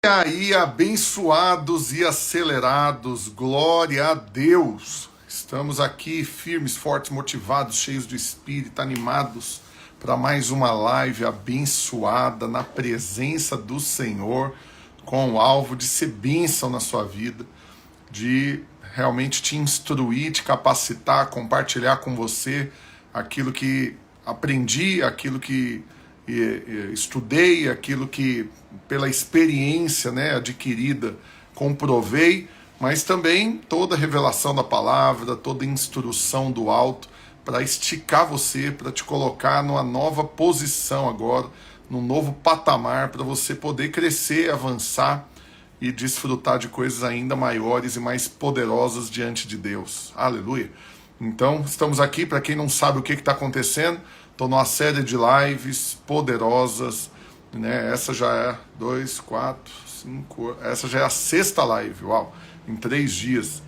E aí, abençoados e acelerados, glória a Deus. Estamos aqui firmes, fortes, motivados, cheios do Espírito, animados para mais uma live abençoada na presença do Senhor, com o alvo de ser bênção na sua vida, de realmente te instruir, te capacitar, compartilhar com você aquilo que aprendi, aquilo que estudei, aquilo que pela experiência, adquirida, comprovei, mas também toda revelação da palavra, toda instrução do alto para esticar você, para te colocar numa nova posição agora, num novo patamar, para você poder crescer, avançar e desfrutar de coisas ainda maiores e mais poderosas diante de Deus. Aleluia! Então, estamos aqui, para quem não sabe o que está acontecendo, estou numa série de lives poderosas, Essa já é 2, 4, 5, essa já é a 6ª live, uau, em 3 dias,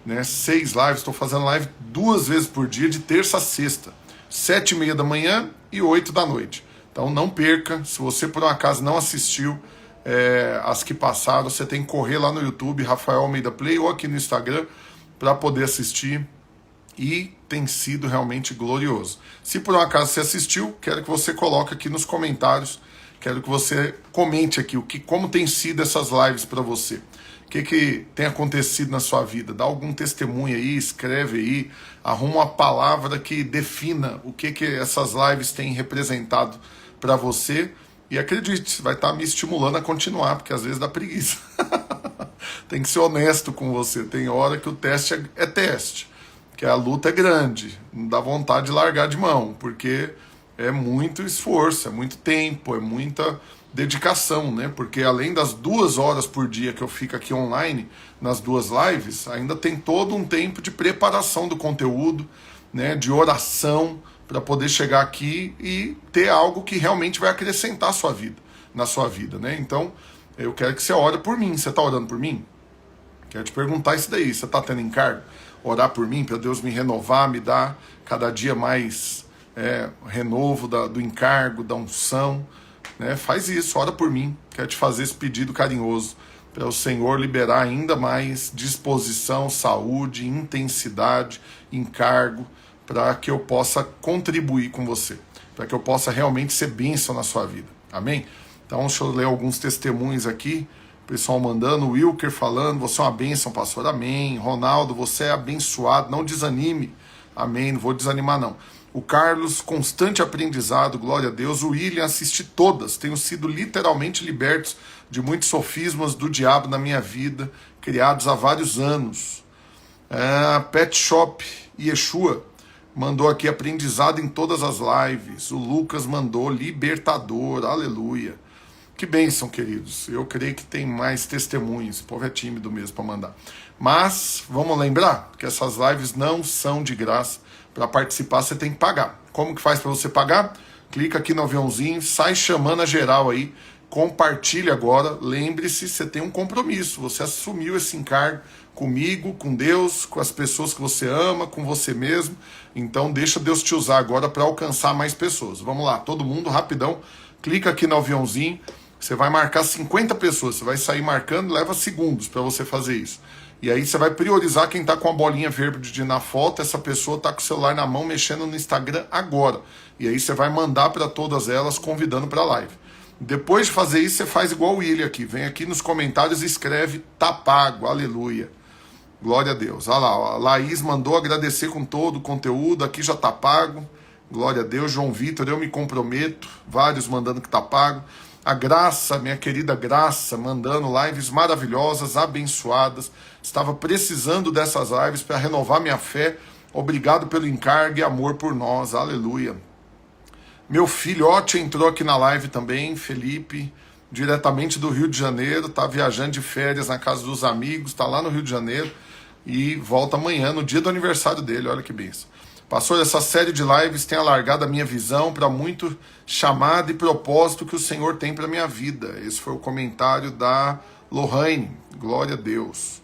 6 lives, estou fazendo live 2 vezes por dia, de terça a sexta, 7h30 da manhã e 8 da noite. Então não perca, se você por um acaso não assistiu as que passaram, você tem que correr lá no YouTube, Rafael Almeida Play, ou aqui no Instagram, para poder assistir. E tem sido realmente glorioso. Se por um acaso você assistiu, quero que você coloque aqui nos comentários, quero que você comente aqui como tem sido essas lives para você. O que tem acontecido na sua vida? Dá algum testemunho aí, escreve aí, arruma uma palavra que defina o que essas lives têm representado para você. E acredite, vai estar me estimulando a continuar, porque às vezes dá preguiça. Tem que ser honesto com você, tem hora que o teste é teste. Que a luta é grande, não dá vontade de largar de mão, porque é muito esforço, é muito tempo, é muita dedicação, Porque além das 2 horas por dia que eu fico aqui online, nas 2 lives, ainda tem todo um tempo de preparação do conteúdo, de oração, para poder chegar aqui e ter algo que realmente vai acrescentar na sua vida, Então, eu quero que você ore por mim. Você está orando por mim? Quero te perguntar isso daí, você está tendo encargo? Orar por mim, para Deus me renovar, me dar cada dia mais renovo do encargo, da unção, Faz isso, ora por mim. Quero te fazer esse pedido carinhoso, para o Senhor liberar ainda mais disposição, saúde, intensidade, encargo, para que eu possa contribuir com você, para que eu possa realmente ser bênção na sua vida. Amém? Então, deixa eu ler alguns testemunhos aqui. O pessoal mandando, o Wilker falando, você é uma bênção, pastor, amém. Ronaldo, você é abençoado, não desanime, amém, não vou desanimar não. O Carlos, constante aprendizado, glória a Deus. O William, assisti todas, tenho sido literalmente libertos de muitos sofismas do diabo na minha vida, criados há vários anos. Pet Shop Yeshua mandou aqui aprendizado em todas as lives. O Lucas mandou libertador, aleluia. Que bênção, queridos. Eu creio que tem mais testemunhos. O povo é tímido mesmo para mandar. Mas, vamos lembrar que essas lives não são de graça. Para participar, você tem que pagar. Como que faz para você pagar? Clica aqui no aviãozinho, sai chamando a geral aí. Compartilhe agora. Lembre-se, você tem um compromisso. Você assumiu esse encargo comigo, com Deus, com as pessoas que você ama, com você mesmo. Então, deixa Deus te usar agora para alcançar mais pessoas. Vamos lá, todo mundo, rapidão. Clica aqui no aviãozinho. Você vai marcar 50 pessoas, você vai sair marcando, leva segundos para você fazer isso. E aí você vai priorizar quem está com a bolinha verde na foto, essa pessoa está com o celular na mão mexendo no Instagram agora. E aí você vai mandar para todas elas convidando para a live. Depois de fazer isso, você faz igual o William aqui, vem aqui nos comentários e escreve tá pago, aleluia. Glória a Deus. Olha lá, a Laís mandou agradecer com todo o conteúdo, aqui já tá pago. Glória a Deus. João Vitor, eu me comprometo, vários mandando que tá pago. A Graça, minha querida Graça, mandando lives maravilhosas, abençoadas. Estava precisando dessas lives para renovar minha fé. Obrigado pelo encargo e amor por nós. Aleluia. Meu filhote entrou aqui na live também, Felipe, diretamente do Rio de Janeiro. Está viajando de férias na casa dos amigos, está lá no Rio de Janeiro e volta amanhã, no dia do aniversário dele. Olha que bênção. Pastor, essa série de lives tem alargado a minha visão para muito chamado e propósito que o Senhor tem para a minha vida. Esse foi o comentário da Lohane. Glória a Deus.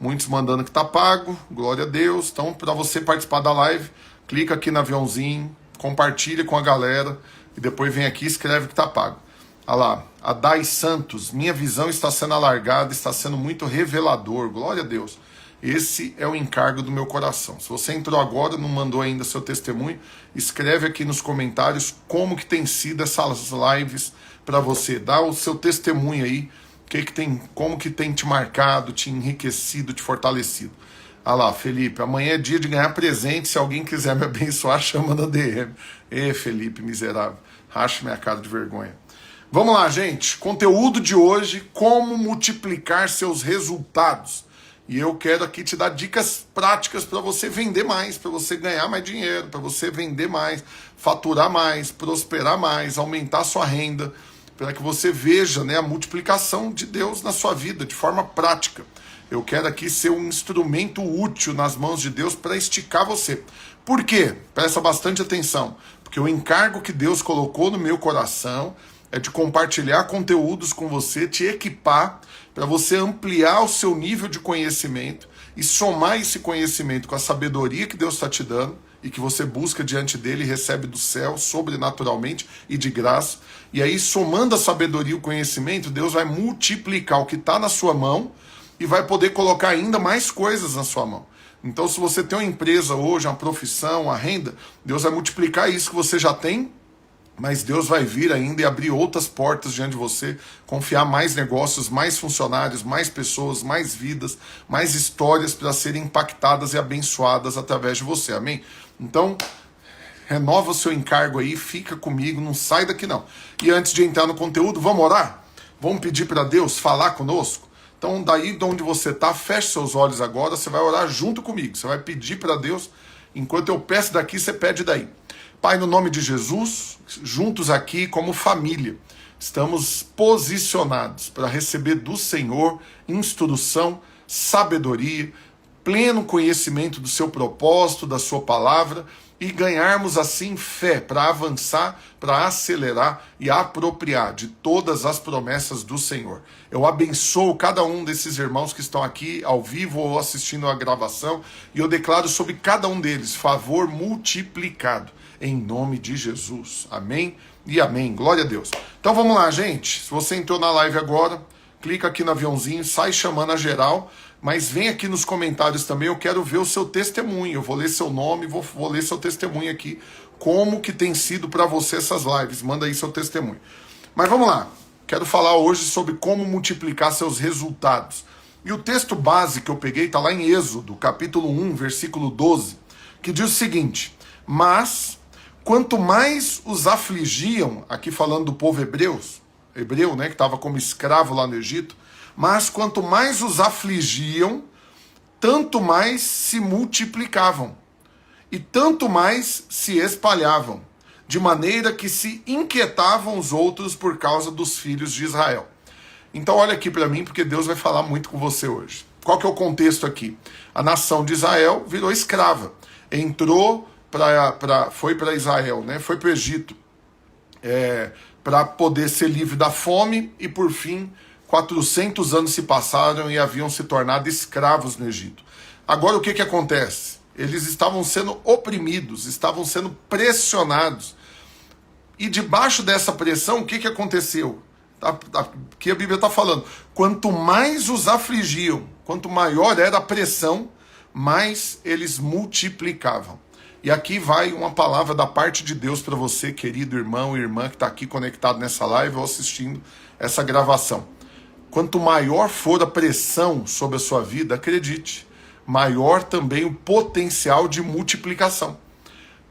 Muitos mandando que está pago. Glória a Deus. Então, para você participar da live, clica aqui no aviãozinho, compartilha com a galera e depois vem aqui e escreve que está pago. Olha lá, a Dai Santos, minha visão está sendo alargada, está sendo muito revelador, glória a Deus. Esse é o encargo do meu coração. Se você entrou agora, não mandou ainda seu testemunho, escreve aqui nos comentários como que tem sido essas lives para você. Dá o seu testemunho aí, como que tem te marcado, te enriquecido, te fortalecido. Ah lá, Felipe, amanhã é dia de ganhar presente, se alguém quiser me abençoar, chama na DM. Ê, Felipe, miserável, racha minha cara de vergonha. Vamos lá, gente, conteúdo de hoje, como multiplicar seus resultados. E eu quero aqui te dar dicas práticas para você vender mais, para você ganhar mais dinheiro, para você vender mais, faturar mais, prosperar mais, aumentar sua renda, para que você veja, né, a multiplicação de Deus na sua vida de forma prática. Eu quero aqui ser um instrumento útil nas mãos de Deus para esticar você. Por quê? Presta bastante atenção. Porque o encargo que Deus colocou no meu coração é de compartilhar conteúdos com você, te equipar, para você ampliar o seu nível de conhecimento e somar esse conhecimento com a sabedoria que Deus está te dando e que você busca diante dele e recebe do céu sobrenaturalmente e de graça. E aí, somando a sabedoria e o conhecimento, Deus vai multiplicar o que está na sua mão e vai poder colocar ainda mais coisas na sua mão. Então, se você tem uma empresa hoje, uma profissão, uma renda, Deus vai multiplicar isso que você já tem, mas Deus vai vir ainda e abrir outras portas diante de você, confiar mais negócios, mais funcionários, mais pessoas, mais vidas, mais histórias para serem impactadas e abençoadas através de você, amém? Então, renova o seu encargo aí, fica comigo, não sai daqui não. E antes de entrar no conteúdo, vamos orar? Vamos pedir para Deus falar conosco? Então, daí de onde você está, feche seus olhos agora, você vai orar junto comigo, você vai pedir para Deus, enquanto eu peço daqui, você pede daí. Pai, no nome de Jesus, juntos aqui como família, estamos posicionados para receber do Senhor instrução, sabedoria, pleno conhecimento do seu propósito, da sua palavra e ganharmos assim fé para avançar, para acelerar e apropriar de todas as promessas do Senhor. Eu abençoo cada um desses irmãos que estão aqui ao vivo ou assistindo a gravação e eu declaro sobre cada um deles favor multiplicado. Em nome de Jesus. Amém e amém. Glória a Deus. Então vamos lá, gente. Se você entrou na live agora, clica aqui no aviãozinho, sai chamando a geral, mas vem aqui nos comentários também, eu quero ver o seu testemunho. Eu vou ler seu nome, vou ler seu testemunho aqui. Como que tem sido para você essas lives. Manda aí seu testemunho. Mas vamos lá. Quero falar hoje sobre como multiplicar seus resultados. E o texto base que eu peguei está lá em Êxodo, capítulo 1, versículo 12, que diz o seguinte: mas quanto mais os afligiam, aqui falando do povo hebreu, né, que estava como escravo lá no Egito, mas quanto mais os afligiam, tanto mais se multiplicavam, e tanto mais se espalhavam, de maneira que se inquietavam os outros por causa dos filhos de Israel. Então olha aqui para mim, porque Deus vai falar muito com você hoje. Qual que é o contexto aqui? A nação de Israel virou escrava, foi para Israel, né? Foi para o Egito, para poder ser livre da fome e por fim 400 anos se passaram e haviam se tornado escravos no Egito. Agora o que acontece? Eles estavam sendo oprimidos, estavam sendo pressionados e debaixo dessa pressão o que aconteceu? Aqui a Bíblia está falando, quanto mais os afligiam, quanto maior era a pressão, mais eles multiplicavam. E aqui vai uma palavra da parte de Deus para você, querido irmão e irmã que está aqui conectado nessa live ou assistindo essa gravação. Quanto maior for a pressão sobre a sua vida, acredite, maior também o potencial de multiplicação.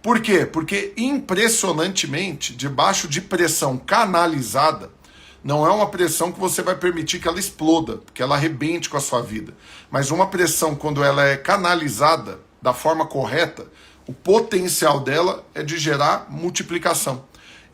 Por quê? Porque impressionantemente, debaixo de pressão canalizada, não é uma pressão que você vai permitir que ela exploda, que ela arrebente com a sua vida. Mas uma pressão, quando ela é canalizada da forma correta, o potencial dela é de gerar multiplicação.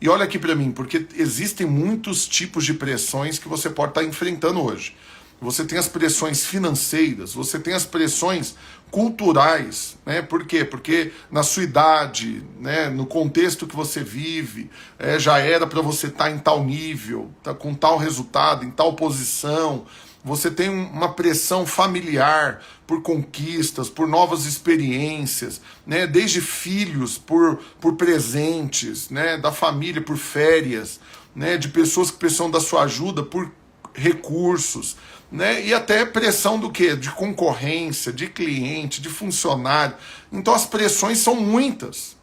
E olha aqui para mim, porque existem muitos tipos de pressões que você pode estar enfrentando hoje. Você tem as pressões financeiras, você tem as pressões culturais, né? Por quê? Porque na sua idade, né, no contexto que você vive, já era para você estar em tal nível, tá com tal resultado, em tal posição. Você tem uma pressão familiar por conquistas, por novas experiências, né? Desde filhos por presentes, né? Da família por férias, né, de pessoas que precisam da sua ajuda por recursos, né, e até pressão do quê? De concorrência, de cliente, de funcionário. Então as pressões são muitas.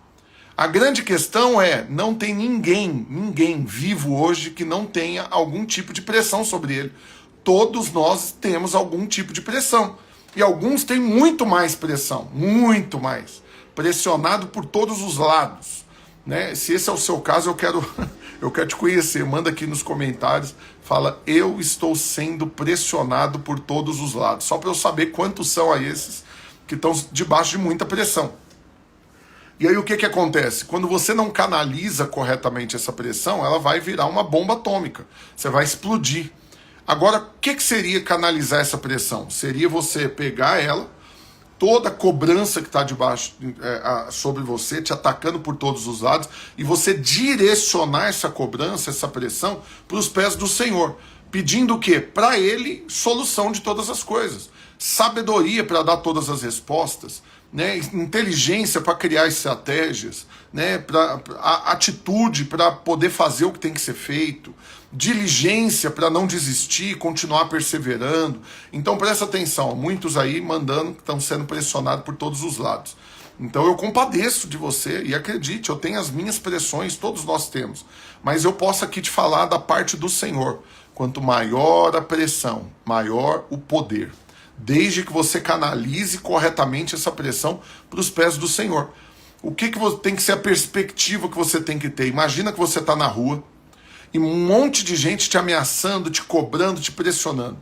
A grande questão é, não tem ninguém vivo hoje que não tenha algum tipo de pressão sobre ele. Todos nós temos algum tipo de pressão. E alguns têm muito mais pressão, muito mais. Pressionado por todos os lados, né? Se esse é o seu caso, eu quero te conhecer. Manda aqui nos comentários, fala, eu estou sendo pressionado por todos os lados. Só para eu saber quantos são a esses que estão debaixo de muita pressão. E aí o que acontece? Quando você não canaliza corretamente essa pressão, ela vai virar uma bomba atômica. Você vai explodir. Agora, o que seria canalizar essa pressão? Seria você pegar ela, toda a cobrança que está debaixo sobre você, te atacando por todos os lados, e você direcionar essa cobrança, essa pressão, para os pés do Senhor. Pedindo o quê? Para Ele, solução de todas as coisas. Sabedoria para dar todas as respostas, né? Inteligência para criar estratégias, né? Atitude para poder fazer o que tem que ser feito, diligência para não desistir, continuar perseverando. Então presta atenção, muitos aí mandando que estão sendo pressionados por todos os lados. Então eu compadeço de você e acredite, eu tenho as minhas pressões, todos nós temos, mas eu posso aqui te falar da parte do Senhor. Quanto maior a pressão, maior o poder. Desde que você canalize corretamente essa pressão para os pés do Senhor. O que tem que ser a perspectiva que você tem que ter? Imagina que você está na rua e um monte de gente te ameaçando, te cobrando, te pressionando.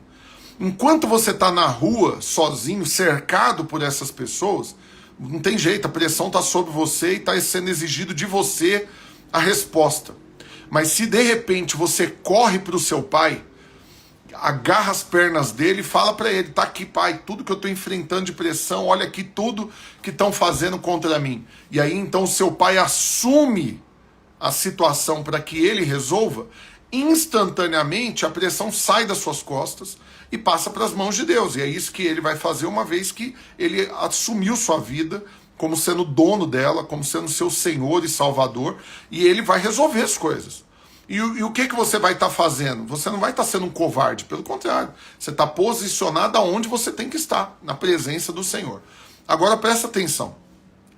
Enquanto você está na rua, sozinho, cercado por essas pessoas, não tem jeito, a pressão está sobre você e está sendo exigido de você a resposta. Mas se de repente você corre para o seu pai, agarra as pernas dele e fala para ele, tá aqui pai, tudo que eu estou enfrentando de pressão, olha aqui tudo que estão fazendo contra mim. E aí então o seu pai assume a situação para que ele resolva, instantaneamente a pressão sai das suas costas e passa para as mãos de Deus. E é isso que ele vai fazer uma vez que ele assumiu sua vida como sendo dono dela, como sendo seu Senhor e Salvador, e ele vai resolver as coisas. E o que você vai estar fazendo? Você não vai estar sendo um covarde, pelo contrário, você está posicionado aonde você tem que estar, na presença do Senhor. Agora presta atenção,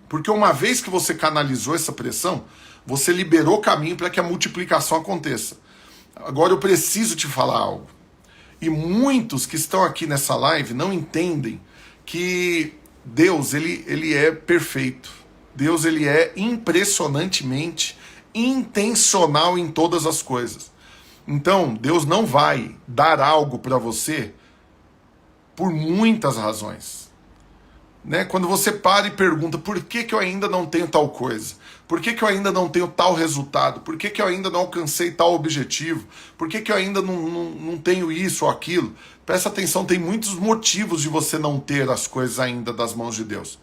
porque uma vez que você canalizou essa pressão, você liberou caminho para que a multiplicação aconteça. Agora eu preciso te falar algo. E muitos que estão aqui nessa live não entendem que Deus, ele é perfeito. Deus, ele é impressionantemente intencional em todas as coisas. Então, Deus não vai dar algo para você por muitas razões. Né? Quando você para e pergunta, por que eu ainda não tenho tal coisa? Por que eu ainda não tenho tal resultado? Por que eu ainda não alcancei tal objetivo? Por que eu ainda não tenho isso ou aquilo? Presta atenção, tem muitos motivos de você não ter as coisas ainda das mãos de Deus.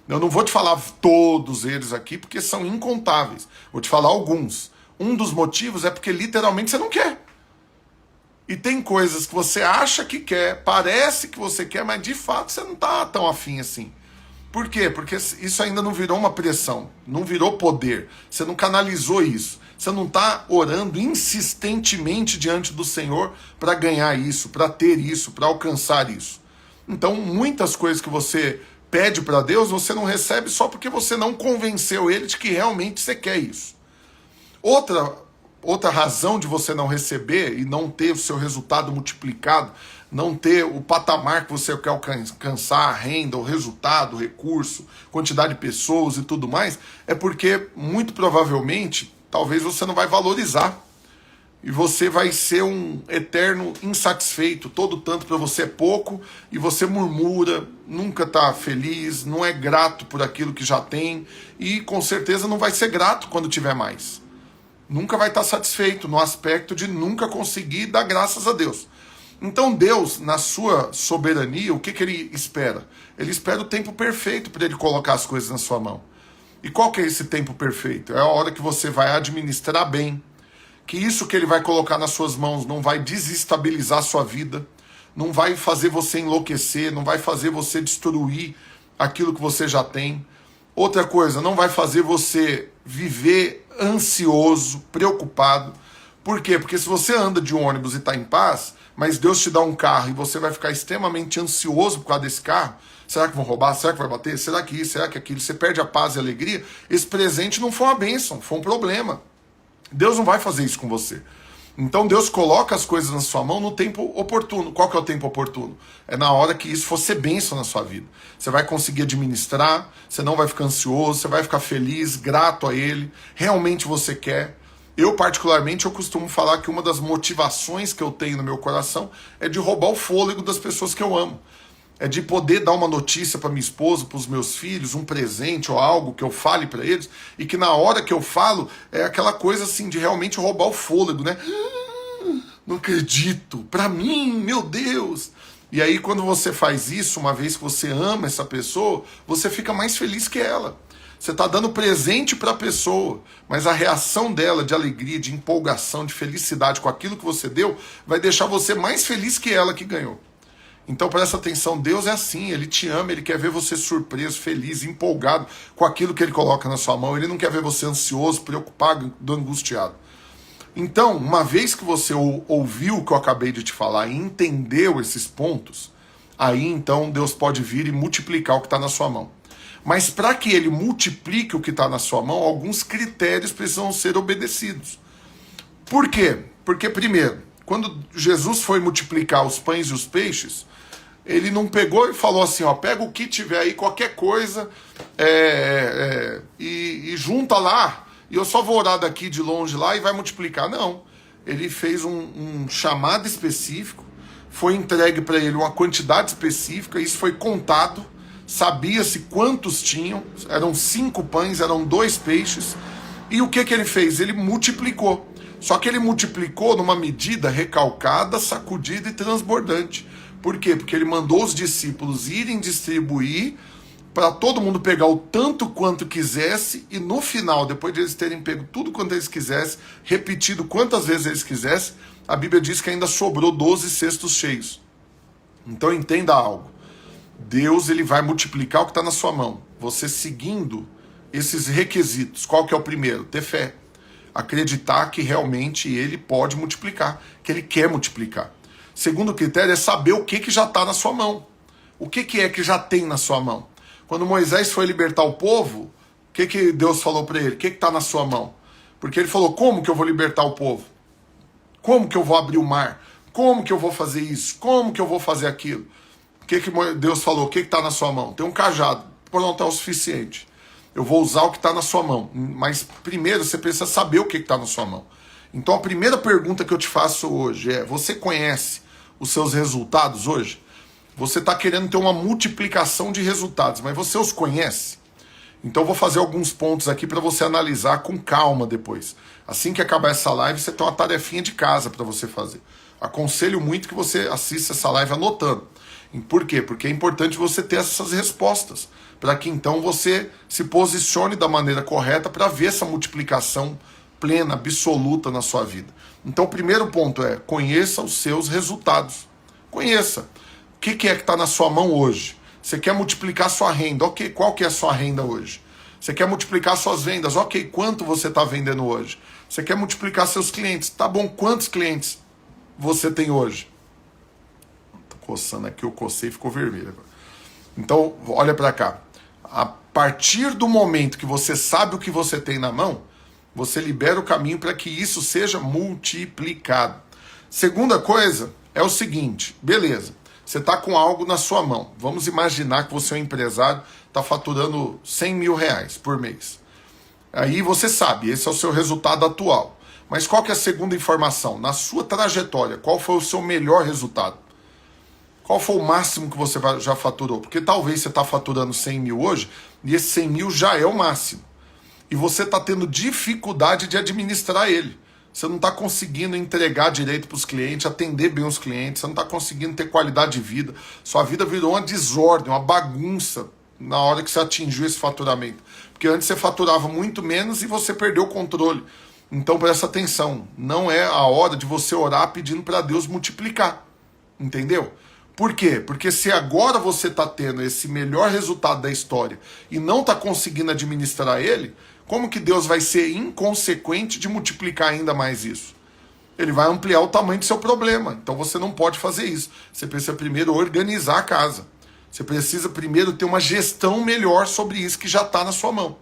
Eu não vou te falar todos eles aqui, porque são incontáveis. Vou te falar alguns. Um dos motivos é porque literalmente você não quer. E tem coisas que você acha que quer, parece que você quer, mas de fato você não está tão afim assim. Por quê? Porque isso ainda não virou uma pressão, não virou poder. Você não canalizou isso. Você não está orando insistentemente diante do Senhor para ganhar isso, para ter isso, para alcançar isso. Então, muitas coisas que você pede para Deus, você não recebe só porque você não convenceu Ele de que realmente você quer isso. Outra razão de você não receber e não ter o seu resultado multiplicado, não ter o patamar que você quer alcançar, a renda, o resultado, o recurso, quantidade de pessoas e tudo mais, é porque, muito provavelmente, talvez você não vai valorizar. E você vai ser um eterno insatisfeito. Todo tanto para você é pouco e você murmura, nunca está feliz, não é grato por aquilo que já tem e com certeza não vai ser grato quando tiver mais. Nunca vai estar satisfeito no aspecto de nunca conseguir dar graças a Deus. Então Deus, na sua soberania, o que Ele espera? Ele espera o tempo perfeito para Ele colocar as coisas na sua mão. E qual que é esse tempo perfeito? É a hora que você vai administrar bem, que isso que Ele vai colocar nas suas mãos não vai desestabilizar a sua vida, não vai fazer você enlouquecer, não vai fazer você destruir aquilo que você já tem. Outra coisa, não vai fazer você viver ansioso, preocupado, Por quê? Porque se você anda de ônibus e está em paz, mas Deus te dá um carro e você vai ficar extremamente ansioso por causa desse carro, será que vão roubar? Será que vai bater? Será que isso? Será que aquilo? Você perde a paz e a alegria. Esse presente não foi uma bênção, foi um problema. Deus não vai fazer isso com você. Então Deus coloca as coisas na sua mão no tempo oportuno. Qual que é o tempo oportuno? É na hora que isso for ser bênção na sua vida. Você vai conseguir administrar, você não vai ficar ansioso, você vai ficar feliz, grato a Ele. Realmente você quer. Eu, particularmente, eu costumo falar que uma das motivações que eu tenho no meu coração é de roubar o fôlego das pessoas que eu amo. É de poder dar uma notícia para minha esposa, para os meus filhos, um presente ou algo que eu fale para eles, e que na hora que eu falo, é aquela coisa assim de realmente roubar o fôlego, né? Não acredito, para mim, meu Deus! E aí quando você faz isso, uma vez que você ama essa pessoa, você fica mais feliz que ela. Você está dando presente para a pessoa, mas a reação dela de alegria, de empolgação, de felicidade com aquilo que você deu, vai deixar você mais feliz que ela que ganhou. Então presta atenção, Deus é assim, Ele te ama, Ele quer ver você surpreso, feliz, empolgado com aquilo que Ele coloca na sua mão. Ele não quer ver você ansioso, preocupado, angustiado. Então, uma vez que você ouviu o que eu acabei de te falar e entendeu esses pontos, aí então Deus pode vir e multiplicar o que está na sua mão. Mas para que Ele multiplique o que está na sua mão, alguns critérios precisam ser obedecidos. Por quê? Porque primeiro, quando Jesus foi multiplicar os pães e os peixes, Ele não pegou e falou assim, ó, pega o que tiver aí, qualquer coisa, e junta lá, e eu só vou orar daqui de longe lá e vai multiplicar. Não, Ele fez um chamado específico, foi entregue para Ele uma quantidade específica, isso foi contado, sabia-se quantos tinham, eram 5 pães, eram 2 peixes, e o que Ele fez? Ele multiplicou. Só que Ele multiplicou numa medida recalcada, sacudida e transbordante. Por quê? Porque Ele mandou os discípulos irem distribuir para todo mundo pegar o tanto quanto quisesse e no final, depois de eles terem pego tudo quanto eles quisessem, repetido quantas vezes eles quisessem, a Bíblia diz que ainda sobrou 12 cestos cheios. Então entenda algo. Deus Ele vai multiplicar o que está na sua mão. Você seguindo esses requisitos. Qual que é o primeiro? Ter fé. Acreditar que realmente Ele pode multiplicar, que Ele quer multiplicar. Segundo critério é saber o que já está na sua mão. O que é que já tem na sua mão? Quando Moisés foi libertar o povo, o que Deus falou para ele? O que está na sua mão? Porque ele falou, como que eu vou libertar o povo? Como que eu vou abrir o mar? Como que eu vou fazer isso? Como que eu vou fazer aquilo? O que Deus falou? O que está na sua mão? Tem um cajado, pronto, é o suficiente. Eu vou usar o que está na sua mão. Mas primeiro você precisa saber o que está na sua mão. Então a primeira pergunta que eu te faço hoje é, você conhece os seus resultados hoje? Você está querendo ter uma multiplicação de resultados, mas você os conhece? Então eu vou fazer alguns pontos aqui para você analisar com calma depois. Assim que acabar essa live, você tem uma tarefinha de casa para você fazer. Aconselho muito que você assista essa live anotando. Por quê? Porque é importante você ter essas respostas, para que então você se posicione da maneira correta para ver essa multiplicação plena, absoluta na sua vida. Então o primeiro ponto é, conheça os seus resultados. Conheça. O que é que está na sua mão hoje? Você quer multiplicar sua renda, ok, qual que é a sua renda hoje? Você quer multiplicar suas vendas, ok, quanto você está vendendo hoje? Você quer multiplicar seus clientes, tá bom, quantos clientes você tem hoje? Coçando aqui, eu cocei e ficou vermelho agora. Então, olha para cá. A partir do momento que você sabe o que você tem na mão, você libera o caminho para que isso seja multiplicado. Segunda coisa é o seguinte, beleza, você está com algo na sua mão. Vamos imaginar que você é um empresário, está faturando 100 mil reais por mês. Aí você sabe, esse é o seu resultado atual. Mas qual que é a segunda informação? Na sua trajetória, qual foi o seu melhor resultado? Qual foi o máximo que você já faturou? Porque talvez você está faturando 100 mil hoje e esse 100 mil já é o máximo. E você está tendo dificuldade de administrar ele. Você não está conseguindo entregar direito para os clientes, atender bem os clientes, você não está conseguindo ter qualidade de vida. Sua vida virou uma desordem, uma bagunça na hora que você atingiu esse faturamento. Porque antes você faturava muito menos e você perdeu o controle. Então presta atenção, não é a hora de você orar pedindo para Deus multiplicar. Entendeu? Por quê? Porque se agora você está tendo esse melhor resultado da história e não está conseguindo administrar ele, como que Deus vai ser inconsequente de multiplicar ainda mais isso? ele vai ampliar o tamanho do seu problema. Então você não pode fazer isso. Você precisa primeiro organizar a casa. Você precisa primeiro ter uma gestão melhor sobre isso que já está na sua mão.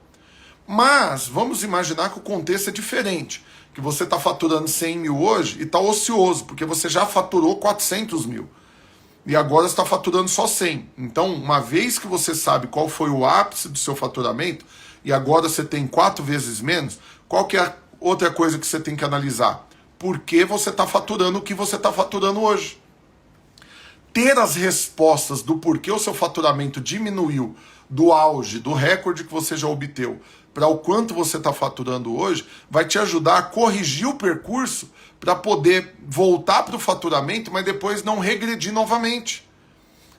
Mas vamos imaginar que o contexto é diferente. Que você está faturando 100 mil hoje e está ocioso, porque você já faturou 400 mil. E agora você está faturando só 100. Então, uma vez que você sabe qual foi o ápice do seu faturamento, e agora você tem 4 vezes menos, qual que é a outra coisa que você tem que analisar? Por que você está faturando o que você está faturando hoje? Ter as respostas do porquê o seu faturamento diminuiu do auge, do recorde que você já obteve, para o quanto você está faturando hoje, vai te ajudar a corrigir o percurso para poder voltar para o faturamento, mas depois não regredir novamente.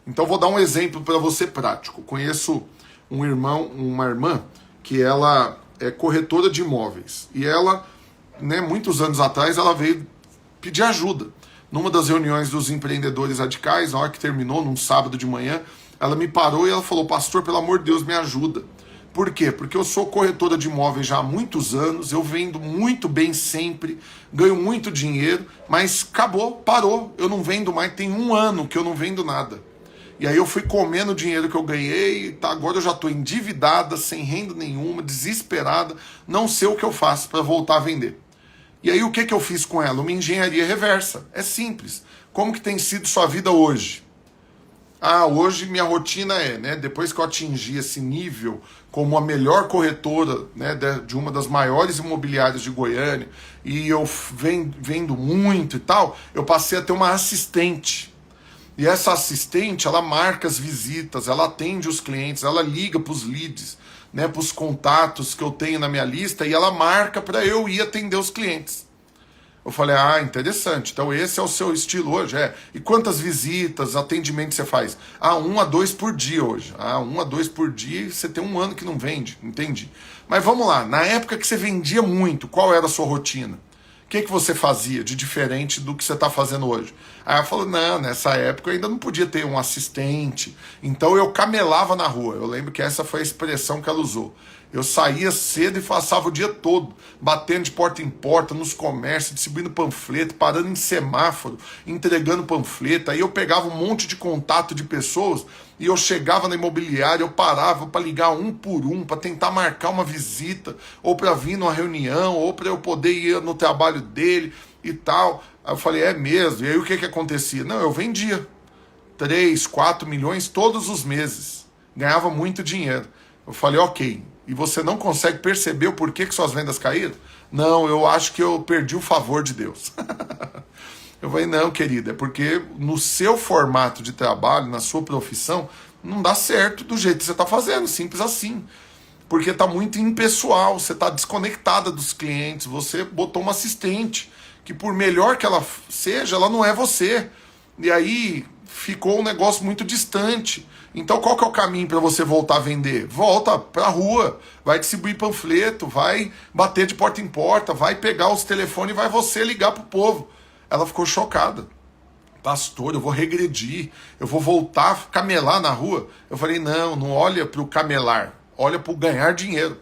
Então vou dar um exemplo para você prático. Conheço uma irmã, que ela é corretora de imóveis. E ela, muitos anos atrás, ela veio pedir ajuda. Numa das reuniões dos empreendedores radicais, na hora que terminou, num sábado de manhã, ela me parou e ela falou: pastor, pelo amor de Deus, me ajuda. Por quê? Porque eu sou corretora de imóveis já há muitos anos, eu vendo muito bem sempre, ganho muito dinheiro, mas acabou, parou, eu não vendo mais, tem 1 ano que eu não vendo nada. E aí eu fui comendo o dinheiro que eu ganhei, tá, agora eu já estou endividada, sem renda nenhuma, desesperada, não sei o que eu faço para voltar a vender. E aí o que eu fiz com ela? Uma engenharia reversa. É simples. Como que tem sido sua vida hoje? Hoje minha rotina depois que eu atingi esse nível como a melhor corretora, de uma das maiores imobiliárias de Goiânia, e eu vendo muito e tal, eu passei a ter uma assistente. E essa assistente, ela marca as visitas, ela atende os clientes, ela liga para os leads, para os contatos que eu tenho na minha lista, e ela marca para eu ir atender os clientes. Eu falei, interessante, então esse é o seu estilo hoje? E quantas visitas, atendimentos você faz? 1 a 2 por dia hoje. 1 a 2 por dia, você tem 1 ano que não vende, entendi. Mas vamos lá, na época que você vendia muito, qual era a sua rotina? O que você fazia de diferente do que você está fazendo hoje? Aí ela falou, não, nessa época eu ainda não podia ter um assistente, então eu camelava na rua. Eu lembro que essa foi a expressão que ela usou. Eu saía cedo e passava o dia todo, batendo de porta em porta, nos comércios, distribuindo panfleto, parando em semáforo, entregando panfleto. Aí eu pegava um monte de contato de pessoas e eu chegava na imobiliária, eu parava para ligar um por um, para tentar marcar uma visita, ou para vir numa reunião, ou para eu poder ir no trabalho dele e tal. Aí eu falei, é mesmo? E aí o que acontecia? Não, eu vendia 3, 4 milhões todos os meses. Ganhava muito dinheiro. Eu falei, ok. E você não consegue perceber o porquê que suas vendas caíram? Não, eu acho que eu perdi o favor de Deus. Eu falei, não, querida, é porque no seu formato de trabalho, na sua profissão, não dá certo do jeito que você está fazendo, simples assim. Porque está muito impessoal, você está desconectada dos clientes, você botou uma assistente, que por melhor que ela seja, ela não é você. E aí ficou um negócio muito distante. Então qual que é o caminho para você voltar a vender? Volta para a rua, vai distribuir panfleto, vai bater de porta em porta, vai pegar os telefones e vai você ligar para o povo. Ela ficou chocada. Pastor, eu vou regredir, eu vou voltar a camelar na rua. Eu falei, não olha para o camelar, olha para o ganhar dinheiro.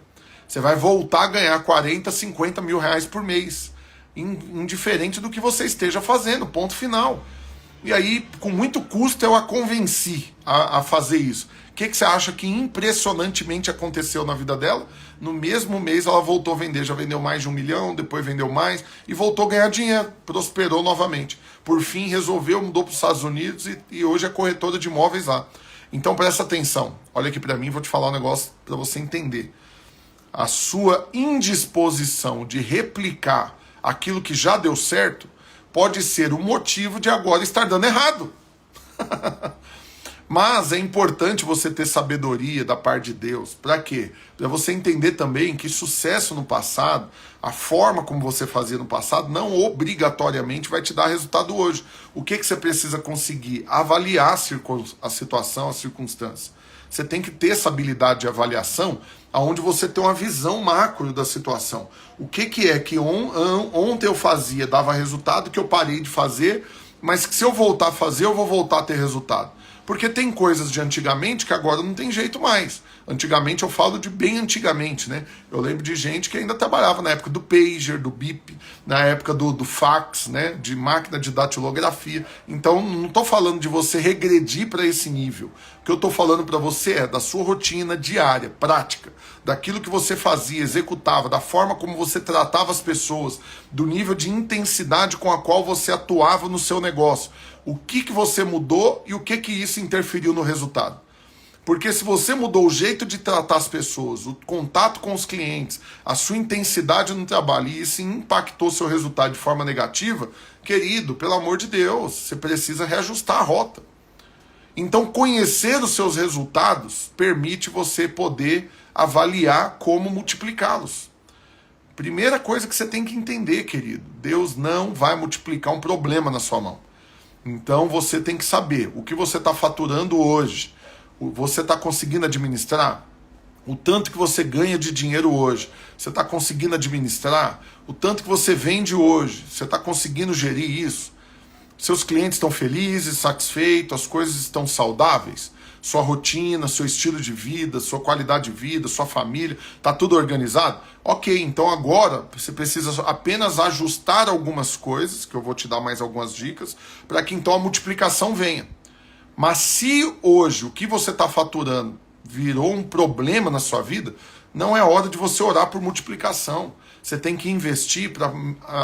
Você vai voltar a ganhar 40, 50 mil reais por mês, indiferente do que você esteja fazendo, ponto final. E aí, com muito custo, eu a convenci a fazer isso. O que você acha que impressionantemente aconteceu na vida dela? No mesmo mês, ela voltou a vender. Já vendeu mais de 1 milhão, depois vendeu mais e voltou a ganhar dinheiro. Prosperou novamente. Por fim, resolveu, mudou para os Estados Unidos e hoje é corretora de imóveis lá. Então, presta atenção. Olha aqui para mim, vou te falar um negócio para você entender. A sua indisposição de replicar aquilo que já deu certo pode ser o motivo de agora estar dando errado. Mas é importante você ter sabedoria da parte de Deus. Para quê? Para você entender também que sucesso no passado, a forma como você fazia no passado, não obrigatoriamente vai te dar resultado hoje. O que você precisa conseguir? Avaliar a situação, a circunstância. Você tem que ter essa habilidade de avaliação onde você tem uma visão macro da situação. O que é que ontem eu fazia, dava resultado, que eu parei de fazer, mas que se eu voltar a fazer, eu vou voltar a ter resultado. Porque tem coisas de antigamente que agora não tem jeito mais. Antigamente, eu falo de bem antigamente, né? Eu lembro de gente que ainda trabalhava na época do pager, do bip, na época do fax, né? De máquina de datilografia. Então, não estou falando de você regredir para esse nível. O que eu estou falando para você é da sua rotina diária, prática, daquilo que você fazia, executava, da forma como você tratava as pessoas, do nível de intensidade com a qual você atuava no seu negócio. O que você mudou e o que isso interferiu no resultado. Porque se você mudou o jeito de tratar as pessoas, o contato com os clientes, a sua intensidade no trabalho, e isso impactou seu resultado de forma negativa, querido, pelo amor de Deus, você precisa reajustar a rota. Então, conhecer os seus resultados permite você poder avaliar como multiplicá-los. Primeira coisa que você tem que entender, querido, Deus não vai multiplicar um problema na sua mão. Então, você tem que saber o que você está faturando hoje. Você está conseguindo administrar? O tanto que você ganha de dinheiro hoje, você está conseguindo administrar? O tanto que você vende hoje, você está conseguindo gerir isso? Seus clientes estão felizes, satisfeitos, as coisas estão saudáveis? Sua rotina, seu estilo de vida, sua qualidade de vida, sua família, está tudo organizado? Ok, então agora você precisa apenas ajustar algumas coisas, que eu vou te dar mais algumas dicas, para que então a multiplicação venha. Mas se hoje o que você está faturando virou um problema na sua vida, não é hora de você orar por multiplicação. Você tem que investir para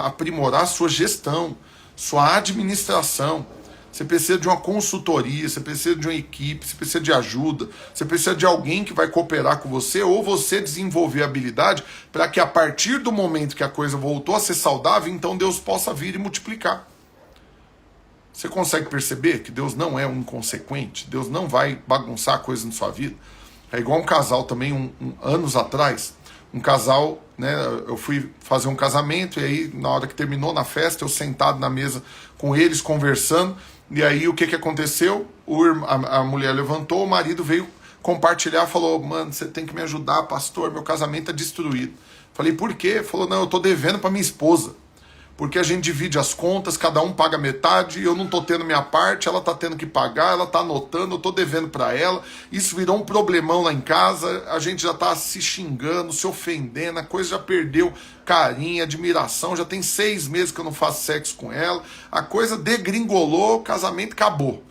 aprimorar sua gestão, sua administração. Você precisa de uma consultoria, você precisa de uma equipe, você precisa de ajuda, você precisa de alguém que vai cooperar com você, ou você desenvolver habilidade para que a partir do momento que a coisa voltou a ser saudável, então Deus possa vir e multiplicar. Você consegue perceber que Deus não é um inconsequente? Deus não vai bagunçar coisas na sua vida? É igual um casal também, anos atrás, um casal, né, eu fui fazer um casamento, e aí na hora que terminou na festa, eu sentado na mesa com eles, conversando, e aí o que aconteceu? A mulher levantou, o marido veio compartilhar, falou, mano, você tem que me ajudar, pastor, meu casamento é destruído. Falei, por quê? Falou, não, eu tô devendo para minha esposa. Porque a gente divide as contas, cada um paga metade, eu não tô tendo minha parte, ela tá tendo que pagar, ela tá anotando, eu tô devendo para ela. Isso virou um problemão lá em casa, a gente já tá se xingando, se ofendendo, a coisa já perdeu carinho, admiração, já tem 6 meses que eu não faço sexo com ela, a coisa degringolou, o casamento acabou.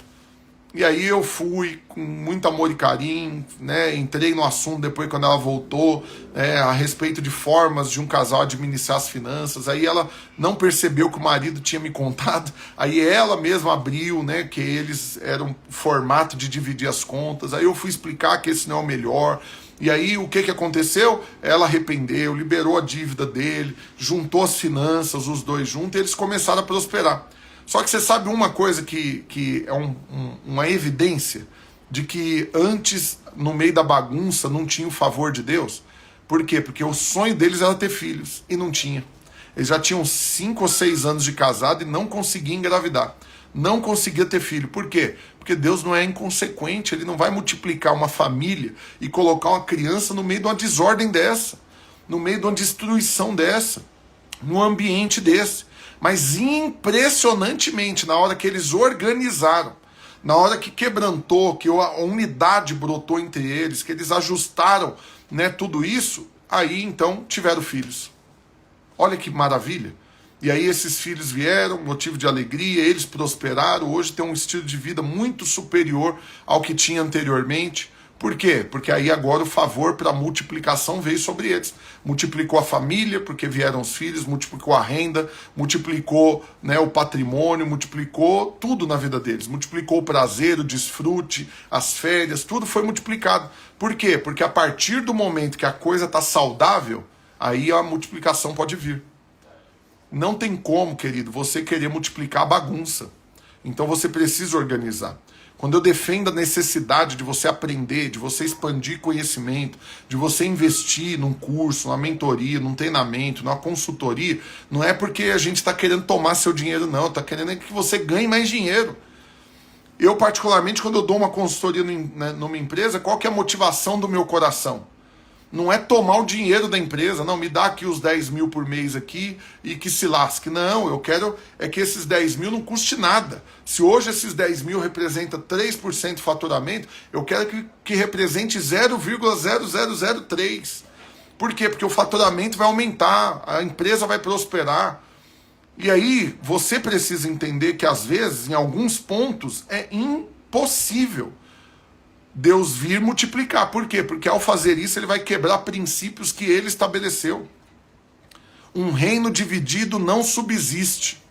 E aí eu fui com muito amor e carinho, né? Entrei no assunto depois quando ela voltou, a respeito de formas de um casal administrar as finanças. Aí ela não percebeu que o marido tinha me contado. Aí ela mesma abriu, né? Que eles eram um formato de dividir as contas. Aí eu fui explicar que esse não é o melhor. E aí o que aconteceu? Ela arrependeu, liberou a dívida dele, juntou as finanças, os dois juntos, e eles começaram a prosperar. Só que você sabe uma coisa que é uma evidência de que antes, no meio da bagunça, não tinha o favor de Deus? Por quê? Porque o sonho deles era ter filhos, e não tinha. Eles já tinham 5 ou 6 anos de casado e não conseguiam engravidar. Não conseguia ter filho. Por quê? Porque Deus não é inconsequente, Ele não vai multiplicar uma família e colocar uma criança no meio de uma desordem dessa, no meio de uma destruição dessa, num ambiente desse. Mas impressionantemente, na hora que eles organizaram, na hora que quebrantou, que a unidade brotou entre eles, que eles ajustaram, né, tudo isso, aí então tiveram filhos. Olha que maravilha. E aí esses filhos vieram, motivo de alegria, eles prosperaram, hoje tem um estilo de vida muito superior ao que tinha anteriormente. Por quê? Porque aí agora o favor para a multiplicação veio sobre eles. Multiplicou a família, porque vieram os filhos, multiplicou a renda, multiplicou, né, o patrimônio, multiplicou tudo na vida deles. Multiplicou o prazer, o desfrute, as férias, tudo foi multiplicado. Por quê? Porque a partir do momento que a coisa está saudável, aí a multiplicação pode vir. Não tem como, querido, você querer multiplicar a bagunça. Então você precisa organizar. Quando eu defendo a necessidade de você aprender, de você expandir conhecimento, de você investir num curso, numa mentoria, num treinamento, numa consultoria, não é porque a gente está querendo tomar seu dinheiro, não. Está querendo que você ganhe mais dinheiro. Eu, particularmente, quando eu dou uma consultoria numa empresa, qual que é a motivação do meu coração? Não é tomar o dinheiro da empresa, não, me dá aqui os 10 mil por mês aqui e que se lasque. Não, eu quero é que esses 10 mil não custe nada. Se hoje esses 10 mil representa 3% de faturamento, eu quero que represente 0,0003. Por quê? Porque o faturamento vai aumentar, a empresa vai prosperar. E aí você precisa entender que às vezes, em alguns pontos, é impossível Deus vir multiplicar. Por quê? Porque ao fazer isso ele vai quebrar princípios que ele estabeleceu. Um reino dividido não subsiste.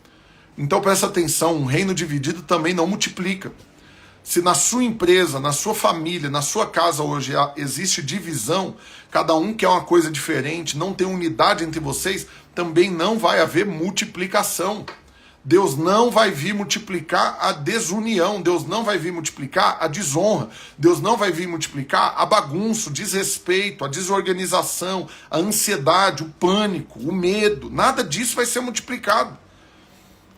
Então presta atenção, um reino dividido também não multiplica. Se na sua empresa, na sua família, na sua casa hoje existe divisão, cada um quer uma coisa diferente, não tem unidade entre vocês, também não vai haver multiplicação. Deus não vai vir multiplicar a desunião, Deus não vai vir multiplicar a desonra, Deus não vai vir multiplicar a bagunça, o desrespeito, a desorganização, a ansiedade, o pânico, o medo, nada disso vai ser multiplicado.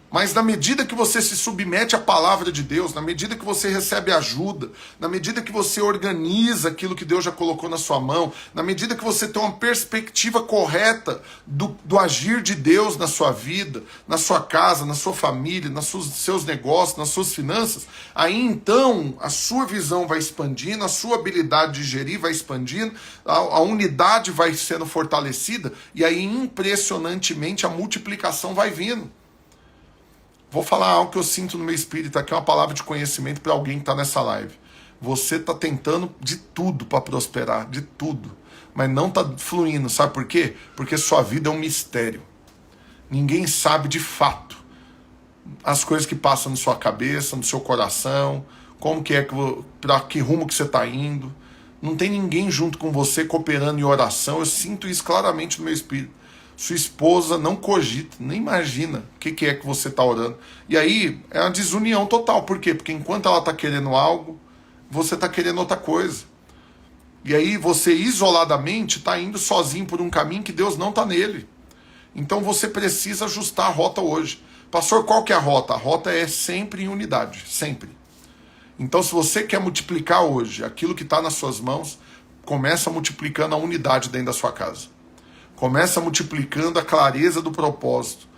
Mas na medida que você se submete à palavra de Deus, na medida que você recebe ajuda, na medida que você organiza aquilo que Deus já colocou na sua mão, na medida que você tem uma perspectiva correta do agir de Deus na sua vida, na sua casa, na sua família, nos seus negócios, nas suas finanças, aí então a sua visão vai expandindo, a sua habilidade de gerir vai expandindo, a unidade vai sendo fortalecida e aí impressionantemente a multiplicação vai vindo. Vou falar algo que eu sinto no meu espírito aqui, uma palavra de conhecimento para alguém que está nessa live. Você está tentando de tudo para prosperar, de tudo, mas não está fluindo, sabe por quê? Porque sua vida é um mistério. Ninguém sabe de fato as coisas que passam na sua cabeça, no seu coração, como que é, para que rumo que você está indo. Não tem ninguém junto com você cooperando em oração, eu sinto isso claramente no meu espírito. Sua esposa não cogita, nem imagina o que é que você está orando. E aí é uma desunião total. Por quê? Porque enquanto ela está querendo algo, você está querendo outra coisa. E aí você isoladamente está indo sozinho por um caminho que Deus não está nele. Então você precisa ajustar a rota hoje. Pastor, qual que é a rota? A rota é sempre em unidade, sempre. Então se você quer multiplicar hoje aquilo que está nas suas mãos, começa multiplicando a unidade dentro da sua casa. Começa multiplicando a clareza do propósito,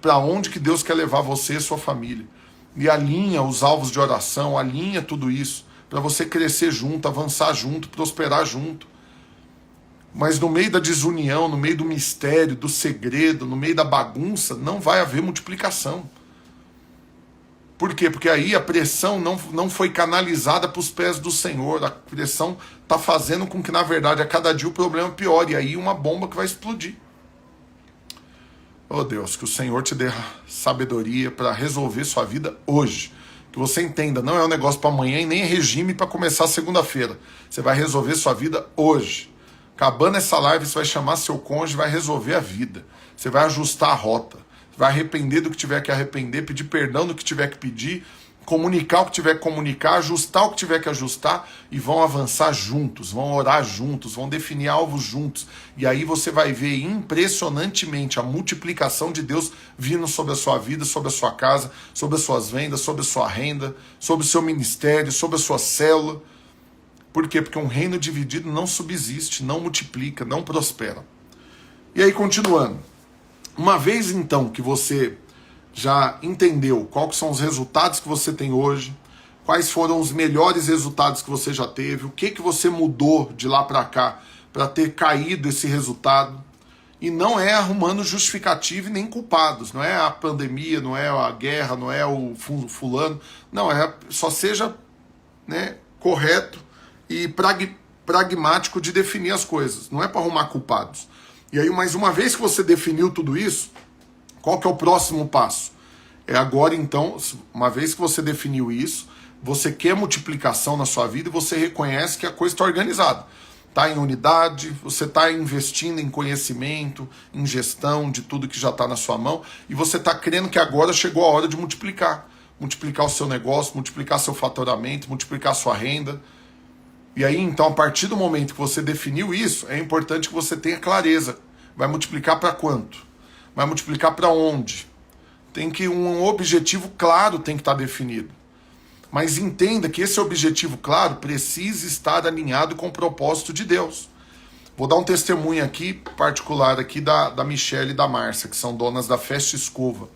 para onde que Deus quer levar você e sua família. E alinha os alvos de oração, alinha tudo isso, para você crescer junto, avançar junto, prosperar junto. Mas no meio da desunião, no meio do mistério, do segredo, no meio da bagunça, não vai haver multiplicação. Por quê? Porque aí a pressão não foi canalizada para os pés do Senhor. A pressão está fazendo com que, na verdade, a cada dia o problema piore. E aí uma bomba que vai explodir. Oh Deus, que o Senhor te dê sabedoria para resolver sua vida hoje. Que você entenda, não é um negócio para amanhã e nem regime para começar segunda-feira. Você vai resolver sua vida hoje. Acabando essa live, você vai chamar seu cônjuge e vai resolver a vida. Você vai ajustar a rota. Vai arrepender do que tiver que arrepender, pedir perdão do que tiver que pedir, comunicar o que tiver que comunicar, ajustar o que tiver que ajustar e vão avançar juntos, vão orar juntos, vão definir alvos juntos. E aí você vai ver impressionantemente a multiplicação de Deus vindo sobre a sua vida, sobre a sua casa, sobre as suas vendas, sobre a sua renda, sobre o seu ministério, sobre a sua célula. Por quê? Porque um reino dividido não subsiste, não multiplica, não prospera. E aí, continuando. Uma vez então que você já entendeu quais são os resultados que você tem hoje, quais foram os melhores resultados que você já teve, o que você mudou de lá para cá para ter caído esse resultado, e não é arrumando justificativa e nem culpados, não é a pandemia, não é a guerra, não é o fulano, não, só seja, né, correto e pragmático de definir as coisas, não é para arrumar culpados. E aí, mais uma vez que você definiu tudo isso, qual que é o próximo passo? É agora, então, uma vez que você definiu isso, você quer multiplicação na sua vida e você reconhece que a coisa está organizada. Está em unidade, você está investindo em conhecimento, em gestão de tudo que já está na sua mão e você está crendo que agora chegou a hora de multiplicar. Multiplicar o seu negócio, multiplicar seu faturamento, multiplicar sua renda. E aí, então, a partir do momento que você definiu isso, é importante que você tenha clareza. Vai multiplicar para quanto? Vai multiplicar para onde? Um objetivo claro tem que estar definido. Mas entenda que esse objetivo claro precisa estar alinhado com o propósito de Deus. Vou dar um testemunho aqui, particular aqui, da Michelle e da Márcia, que são donas da Festa Escova.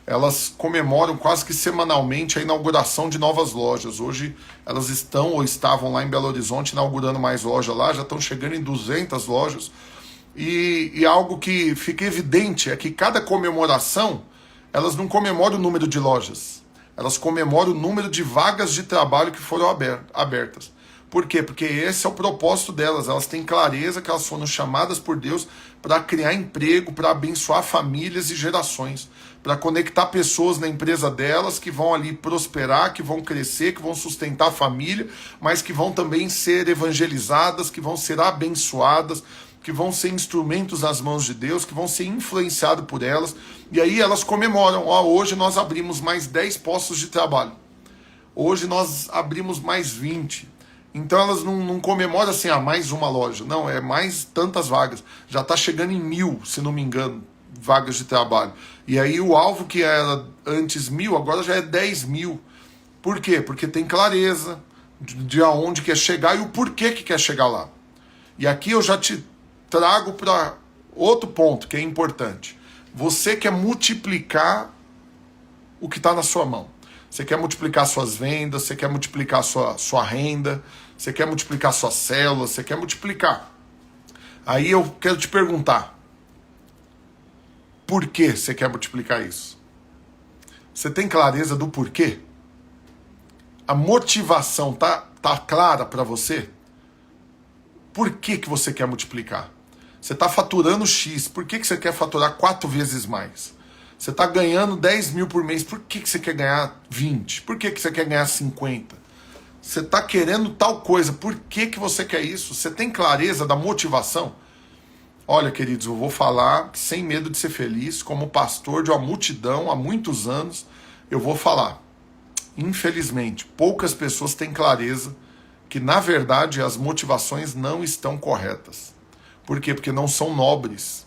Elas comemoram quase que semanalmente a inauguração de novas lojas. Hoje elas estão ou estavam lá em Belo Horizonte inaugurando mais loja lá, já estão chegando em 200 lojas. E algo que fica evidente é que cada comemoração, elas não comemoram o número de lojas, elas comemoram o número de vagas de trabalho que foram abertas. Por quê? Porque esse é o propósito delas. Elas têm clareza que elas foram chamadas por Deus para criar emprego, para abençoar famílias e gerações, para conectar pessoas na empresa delas que vão ali prosperar, que vão crescer, que vão sustentar a família, mas que vão também ser evangelizadas, que vão ser abençoadas, que vão ser instrumentos nas mãos de Deus, que vão ser influenciados por elas. E aí elas comemoram, hoje nós abrimos mais 10 postos de trabalho. Hoje nós abrimos mais 20. Então elas não comemoram assim, mais uma loja. Não, é mais tantas vagas. Já está chegando em 1.000, se não me engano, vagas de trabalho. E aí o alvo que era antes 1.000, agora já é 10.000. Por quê? Porque tem clareza de aonde quer chegar e o porquê que quer chegar lá. E aqui eu já te trago para outro ponto que é importante. Você quer multiplicar o que está na sua mão. Você quer multiplicar suas vendas, você quer multiplicar sua renda, você quer multiplicar suas células, você quer multiplicar. Aí eu quero te perguntar, por que você quer multiplicar isso? Você tem clareza do porquê? A motivação tá clara para você? Por que você quer multiplicar? Você está faturando X, por que você quer faturar 4 vezes mais? Você está ganhando 10.000 por mês, por que você quer ganhar 20? Por que você quer ganhar 50? Você está querendo tal coisa, por que você quer isso? Você tem clareza da motivação? Olha, queridos, eu vou falar sem medo de ser feliz, como pastor de uma multidão há muitos anos, eu vou falar. Infelizmente, poucas pessoas têm clareza que, na verdade, as motivações não estão corretas. Por quê? Porque não são nobres.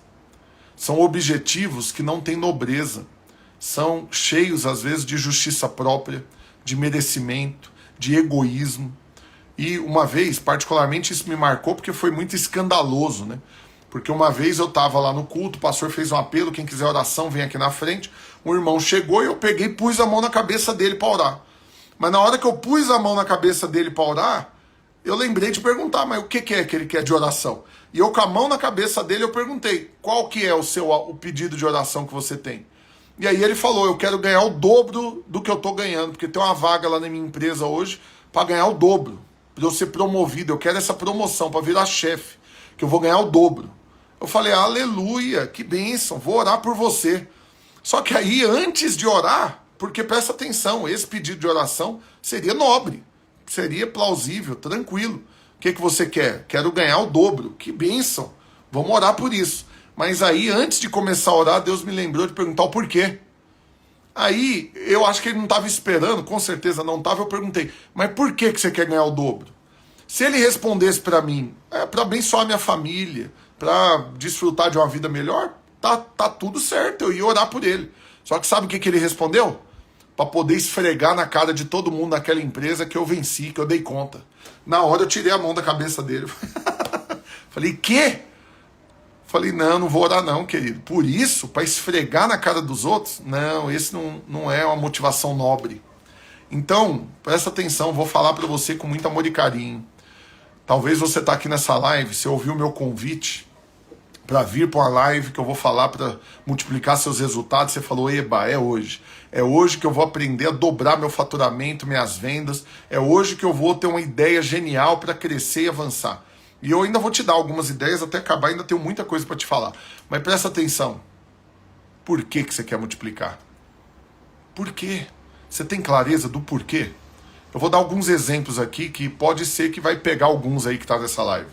São objetivos que não têm nobreza. São cheios, às vezes, de justiça própria, de merecimento, de egoísmo. E uma vez, particularmente, isso me marcou porque foi muito escandaloso, né? Porque uma vez eu estava lá no culto, o pastor fez um apelo, quem quiser oração vem aqui na frente. Um irmão chegou e eu peguei e pus a mão na cabeça dele para orar. Mas na hora que eu pus a mão na cabeça dele para orar, eu lembrei de perguntar, mas o que é que ele quer de oração? E eu com a mão na cabeça dele, eu perguntei, qual que é o pedido de oração que você tem? E aí ele falou, eu quero ganhar o dobro do que eu estou ganhando, porque tem uma vaga lá na minha empresa hoje para ganhar o dobro, para eu ser promovido, eu quero essa promoção para virar chefe, que eu vou ganhar o dobro. Eu falei, aleluia, que bênção, vou orar por você. Só que aí, antes de orar, porque presta atenção, esse pedido de oração seria nobre, seria plausível, tranquilo. O que você quer? Quero ganhar o dobro. Que bênção. Vamos orar por isso. Mas aí, antes de começar a orar, Deus me lembrou de perguntar o porquê. Aí, eu acho que ele não estava esperando, com certeza não estava, eu perguntei, mas por que você quer ganhar o dobro? Se ele respondesse para mim, para abençoar minha família, para desfrutar de uma vida melhor, tá tudo certo, eu ia orar por ele. Só que sabe o que ele respondeu? Para poder esfregar na cara de todo mundo naquela empresa que eu venci, que eu dei conta. Na hora eu tirei a mão da cabeça dele. Falei, quê? Falei, não vou orar não, querido. Por isso, para esfregar na cara dos outros, não, esse não é uma motivação nobre. Então, presta atenção, vou falar para você com muito amor e carinho. Talvez você está aqui nessa live, você ouviu o meu convite para vir para uma live que eu vou falar para multiplicar seus resultados, você falou, eba, é hoje. É hoje que eu vou aprender a dobrar meu faturamento, minhas vendas. É hoje que eu vou ter uma ideia genial para crescer e avançar. E eu ainda vou te dar algumas ideias até acabar, ainda tenho muita coisa para te falar. Mas presta atenção. Por que você quer multiplicar? Por quê? Você tem clareza do porquê? Eu vou dar alguns exemplos aqui que pode ser que vai pegar alguns aí que tá nessa live.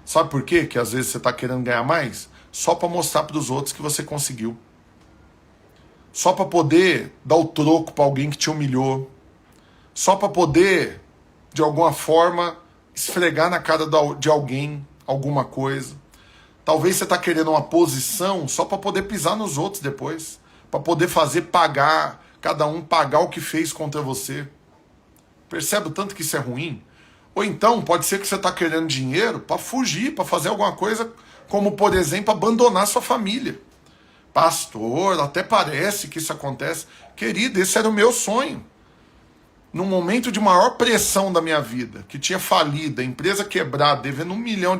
Sabe por quê? Que às vezes você está querendo ganhar mais? Só para mostrar para os outros que você conseguiu. Só para poder dar o troco para alguém que te humilhou. Só para poder, de alguma forma, esfregar na cara de alguém alguma coisa. Talvez você está querendo uma posição só para poder pisar nos outros depois. Para poder fazer cada um pagar o que fez contra você. Percebe o tanto que isso é ruim? Ou então, pode ser que você está querendo dinheiro para fugir, para fazer alguma coisa, como, por exemplo, abandonar sua família. Pastor, até parece que isso acontece. Querido, esse era o meu sonho. Num momento de maior pressão da minha vida, que tinha falido, a empresa quebrada, devendo R$1 milhão,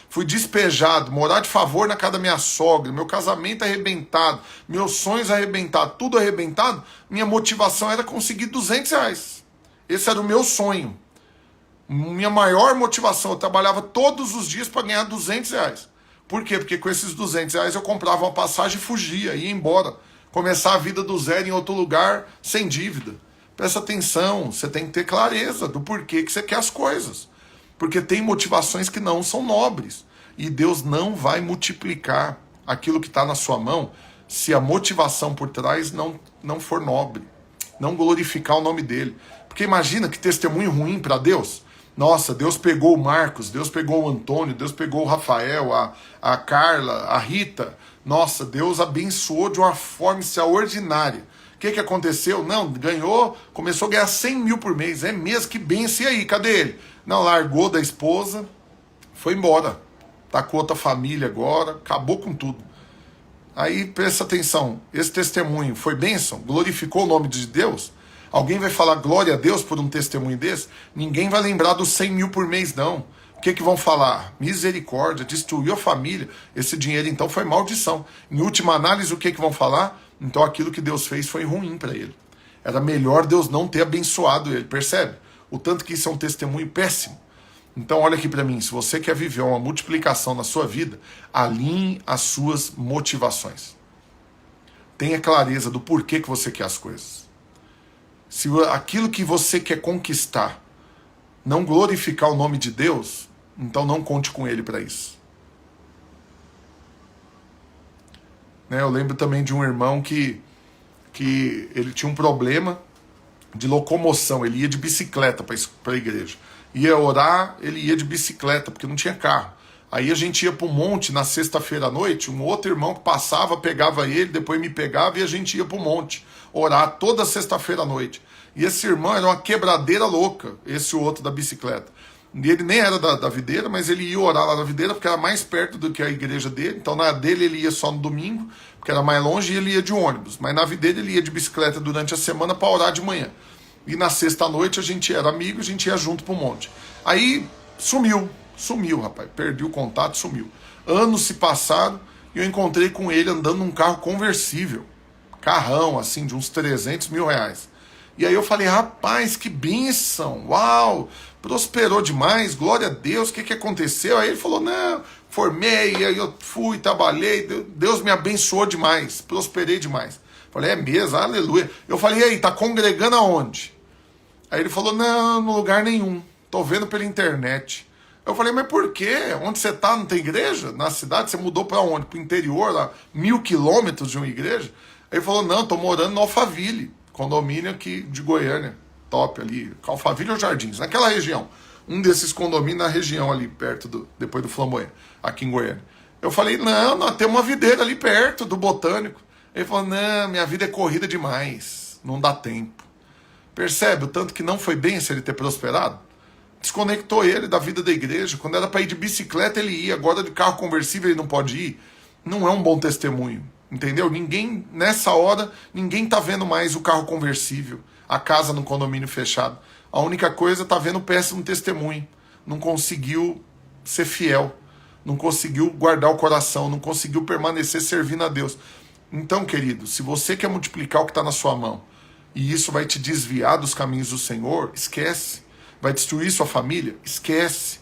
fui despejado, morar de favor na casa da minha sogra, meu casamento arrebentado, meus sonhos arrebentados, tudo arrebentado, minha motivação era conseguir R$200. Esse era o meu sonho. Minha maior motivação, eu trabalhava todos os dias para ganhar R$200. Por quê? Porque com esses R$200 eu comprava uma passagem e fugia, ia embora. Começar a vida do zero em outro lugar, sem dívida. Presta atenção, você tem que ter clareza do porquê que você quer as coisas. Porque tem motivações que não são nobres. E Deus não vai multiplicar aquilo que está na sua mão se a motivação por trás não for nobre. Não glorificar o nome dele. Porque imagina que testemunho ruim para Deus. Nossa, Deus pegou o Marcos, Deus pegou o Antônio, Deus pegou o Rafael, a Carla, a Rita. Nossa, Deus abençoou de uma forma extraordinária. O que aconteceu? Não, ganhou, começou a ganhar 100 mil por mês. É mesmo, que benção. E aí, cadê ele? Não, largou da esposa, foi embora. Tá com outra família agora, acabou com tudo. Aí, presta atenção, esse testemunho foi bênção? Glorificou o nome de Deus? Alguém vai falar glória a Deus por um testemunho desse? Ninguém vai lembrar dos 100 mil por mês, não. O que vão falar? Misericórdia, destruiu a família. Esse dinheiro, então, foi maldição. Em última análise, o que vão falar? Então, aquilo que Deus fez foi ruim para ele. Era melhor Deus não ter abençoado ele, percebe? O tanto que isso é um testemunho péssimo. Então, olha aqui para mim, se você quer viver uma multiplicação na sua vida, alinhe as suas motivações. Tenha clareza do porquê que você quer as coisas. Se aquilo que você quer conquistar não glorificar o nome de Deus, então não conte com ele para isso. Eu lembro também de um irmão que ele tinha um problema de locomoção, ele ia de bicicleta para a igreja. Ia orar, ele ia de bicicleta, porque não tinha carro. Aí a gente ia para um monte na sexta-feira à noite, um outro irmão que passava, pegava ele, depois me pegava e a gente ia para o monte orar toda sexta-feira à noite. E esse irmão era uma quebradeira louca, esse outro da bicicleta. E ele nem era da videira, mas ele ia orar lá na videira, porque era mais perto do que a igreja dele. Então na dele ele ia só no domingo, porque era mais longe, e ele ia de ônibus. Mas na videira ele ia de bicicleta durante a semana para orar de manhã. E na sexta-noite a gente era amigo, a gente ia junto pro monte. Aí sumiu, rapaz. Perdi o contato, sumiu. Anos se passaram e eu encontrei com ele andando num carro conversível. Carrão, assim, de uns R$300 mil. E aí eu falei, rapaz, que bênção, uau, prosperou demais, glória a Deus, o que aconteceu? Aí ele falou, não, formei, aí eu fui, trabalhei, Deus me abençoou demais, prosperei demais. Falei, é mesmo, aleluia. Eu falei, e aí, tá congregando aonde? Aí ele falou, não, no lugar nenhum, tô vendo pela internet. Eu falei, mas por quê? Onde você tá, não tem igreja? Na cidade, você mudou pra onde? Pro interior, lá, 1.000 quilômetros de uma igreja? Aí ele falou, não, tô morando no Alphaville, condomínio aqui de Goiânia, top ali, Alphaville ou Jardins, naquela região. Um desses condomínios na região ali, perto depois do Flamboyant, aqui em Goiânia. Eu falei, não, nós temos uma videira ali perto do Botânico. Ele falou, não, minha vida é corrida demais, não dá tempo. Percebe o tanto que não foi bem se ele ter prosperado? Desconectou ele da vida da igreja. Quando era para ir de bicicleta ele ia, agora de carro conversível ele não pode ir. Não é um bom testemunho, entendeu? Ninguém, nessa hora, ninguém tá vendo mais o carro conversível, a casa no condomínio fechado. A única coisa, tá vendo o péssimo testemunho. Não conseguiu ser fiel, não conseguiu guardar o coração, não conseguiu permanecer servindo a Deus. Então, querido, se você quer multiplicar o que está na sua mão, e isso vai te desviar dos caminhos do Senhor, esquece. Vai destruir sua família? Esquece.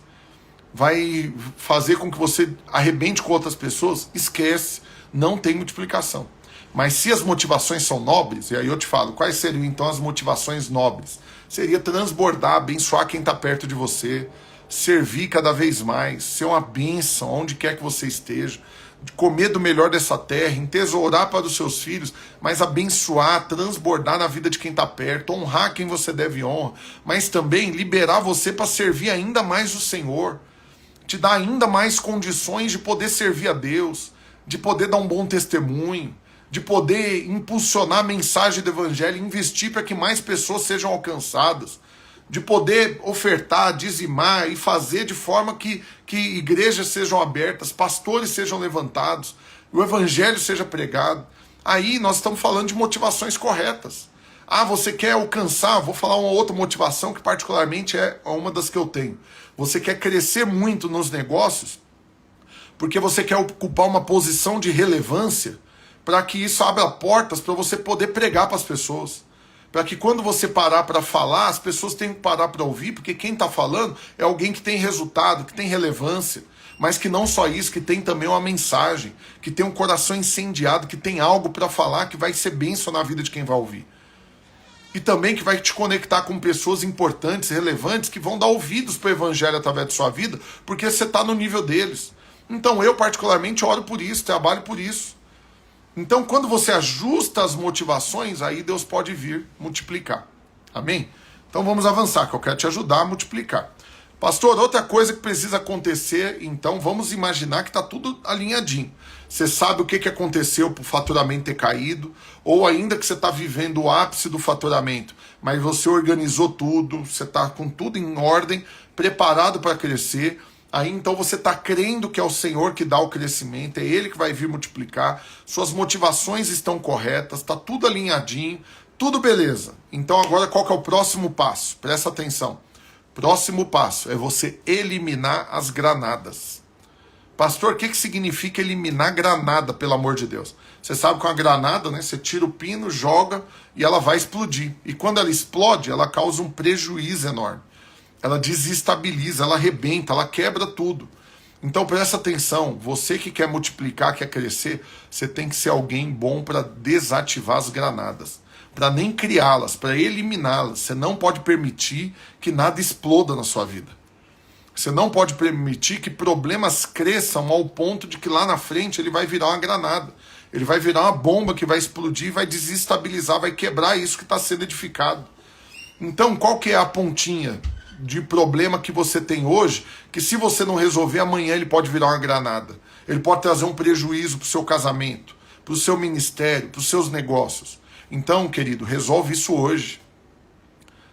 Vai fazer com que você arrebente com outras pessoas? Esquece. Não tem multiplicação. Mas se as motivações são nobres, e aí eu te falo, quais seriam então as motivações nobres? Seria transbordar, abençoar quem está perto de você, servir cada vez mais, ser uma bênção onde quer que você esteja, comer do melhor dessa terra, entesourar para os seus filhos, mas abençoar, transbordar na vida de quem está perto, honrar quem você deve honra, mas também liberar você para servir ainda mais o Senhor, te dar ainda mais condições de poder servir a Deus, de poder dar um bom testemunho, de poder impulsionar a mensagem do Evangelho, investir para que mais pessoas sejam alcançadas. de poder ofertar, dizimar e fazer de forma que igrejas sejam abertas, pastores sejam levantados, o evangelho seja pregado. Aí nós estamos falando de motivações corretas. Ah, você quer alcançar, vou falar uma outra motivação que particularmente é uma das que eu tenho. Você quer crescer muito nos negócios porque você quer ocupar uma posição de relevância para que isso abra portas para você poder pregar para as pessoas. Para que quando você parar para falar, as pessoas tenham que parar para ouvir, porque quem está falando é alguém que tem resultado, que tem relevância, mas que não só isso, que tem também uma mensagem, que tem um coração incendiado, que tem algo para falar que vai ser bênção na vida de quem vai ouvir. E também que vai te conectar com pessoas importantes, relevantes, que vão dar ouvidos para o evangelho através de sua vida, porque você está no nível deles. Então eu particularmente oro por isso, trabalho por isso. Então, quando você ajusta as motivações, aí Deus pode vir multiplicar. Amém? Então vamos avançar, que eu quero te ajudar a multiplicar. Pastor, outra coisa que precisa acontecer, então vamos imaginar que está tudo alinhadinho. Você sabe o que aconteceu para o faturamento ter caído, ou ainda que você está vivendo o ápice do faturamento, mas você organizou tudo, você está com tudo em ordem, preparado para crescer. Aí então você está crendo que é o Senhor que dá o crescimento, é Ele que vai vir multiplicar, suas motivações estão corretas, está tudo alinhadinho, tudo beleza. Então agora qual que é o próximo passo? Presta atenção. Próximo passo é você eliminar as granadas. Pastor, o que significa eliminar granada, pelo amor de Deus? Você sabe que uma granada, né, você tira o pino, joga e ela vai explodir. E quando ela explode, ela causa um prejuízo enorme. Ela desestabiliza, ela arrebenta, ela quebra tudo. Então presta atenção, você que quer multiplicar, quer crescer, você tem que ser alguém bom para desativar as granadas, para nem criá-las, para eliminá-las. Você não pode permitir que nada exploda na sua vida. Você não pode permitir que problemas cresçam ao ponto de que lá na frente ele vai virar uma granada. Ele vai virar uma bomba que vai explodir, vai desestabilizar, vai quebrar isso que está sendo edificado. Então qual que é a pontinha de problema que você tem hoje, que se você não resolver, amanhã ele pode virar uma granada. Ele pode trazer um prejuízo para o seu casamento, para o seu ministério, para os seus negócios. Então, querido, resolve isso hoje.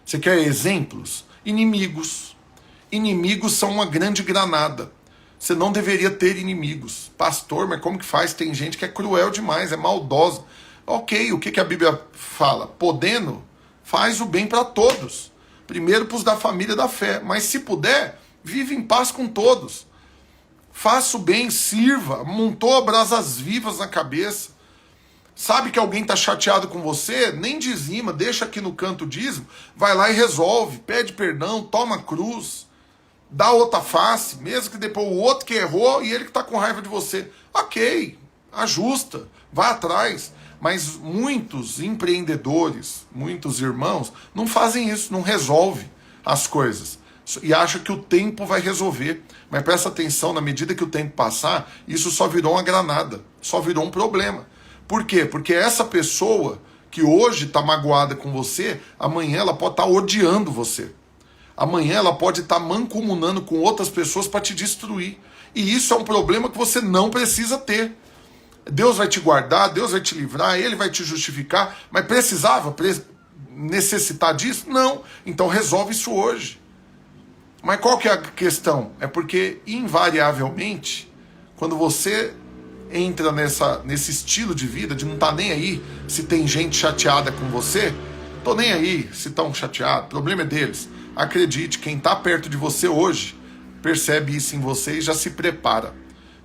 Você quer exemplos? Inimigos. Inimigos são uma grande granada. Você não deveria ter inimigos. Pastor, mas como que faz? Tem gente que é cruel demais, é maldosa. Ok, o que a Bíblia fala? Podendo, faz o bem para todos. Primeiro para os da família da fé, mas se puder, vive em paz com todos. Faça o bem, sirva, montou brasas vivas na cabeça. Sabe que alguém está chateado com você? Nem dizima, deixa aqui no canto o dízimo, vai lá e resolve, pede perdão, toma a cruz, dá outra face, mesmo que depois o outro que errou e ele que está com raiva de você. Ok, ajusta, vai atrás. Mas muitos empreendedores, muitos irmãos, não fazem isso, não resolvem as coisas. E acham que o tempo vai resolver. Mas presta atenção, na medida que o tempo passar, isso só virou uma granada, só virou um problema. Por quê? Porque essa pessoa que hoje está magoada com você, amanhã ela pode estar odiando você. Amanhã ela pode estar mancomunando com outras pessoas para te destruir. E isso é um problema que você não precisa ter. Deus vai te guardar, Deus vai te livrar, Ele vai te justificar, mas precisava necessitar disso? Não. Então resolve isso hoje. Mas qual que é a questão? É porque, invariavelmente, quando você entra nesse estilo de vida, de não estar nem aí se tem gente chateada com você, tô nem aí se estão chateados, o problema é deles. Acredite, quem está perto de você hoje, percebe isso em você e já se prepara.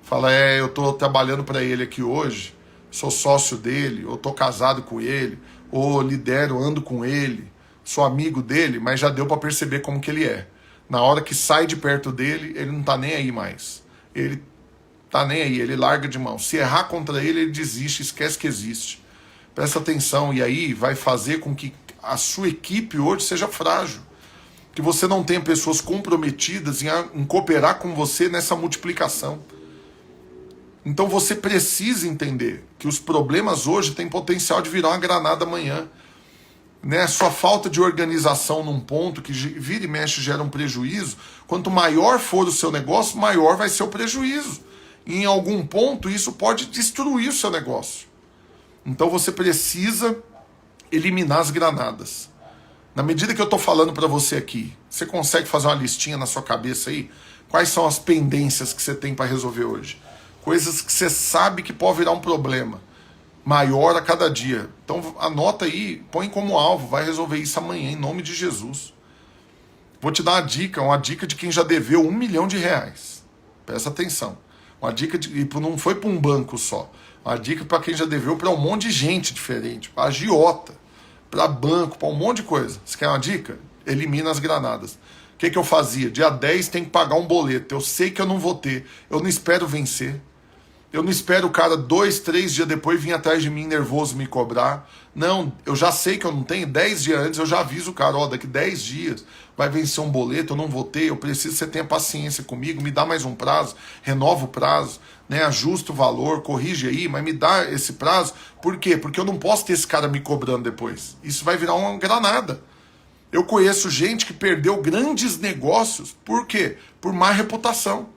Fala, eu tô trabalhando para ele aqui hoje, sou sócio dele, ou tô casado com ele, ou lidero, ando com ele, sou amigo dele, mas já deu para perceber como que ele é. Na hora que sai de perto dele, ele não tá nem aí mais. Ele tá nem aí, ele larga de mão. Se errar contra ele, ele desiste, esquece que existe. Presta atenção, e aí vai fazer com que a sua equipe hoje seja frágil. Que você não tenha pessoas comprometidas em cooperar com você nessa multiplicação. Então você precisa entender que os problemas hoje têm potencial de virar uma granada amanhã. Né? Sua falta de organização num ponto que vira e mexe gera um prejuízo, quanto maior for o seu negócio, maior vai ser o prejuízo. E em algum ponto isso pode destruir o seu negócio. Então você precisa eliminar as granadas. Na medida que eu estou falando para você aqui, você consegue fazer uma listinha na sua cabeça aí? Quais são as pendências que você tem para resolver hoje? Coisas que você sabe que pode virar um problema maior a cada dia. Então anota aí, põe como alvo, vai resolver isso amanhã, em nome de Jesus. Vou te dar uma dica de quem já deveu R$1 milhão. Presta atenção. Uma dica não foi para um banco só. Uma dica para quem já deveu para um monte de gente diferente, para agiota, para banco, para um monte de coisa. Você quer uma dica? Elimina as granadas. O que eu fazia? Dia 10 tem que pagar um boleto. Eu sei que eu não vou ter. Eu não espero vencer. Eu não espero o cara 2, 3 dias depois vir atrás de mim nervoso me cobrar. Não, eu já sei que eu não tenho. 10 dias antes eu já aviso o cara, ó, daqui 10 dias vai vencer um boleto, eu não vou ter, eu preciso que você tenha paciência comigo, me dá mais um prazo, renova o prazo, né, ajusta o valor, corrige aí, mas me dá esse prazo. Por quê? Porque eu não posso ter esse cara me cobrando depois. Isso vai virar uma granada. Eu conheço gente que perdeu grandes negócios. Por quê? Por má reputação.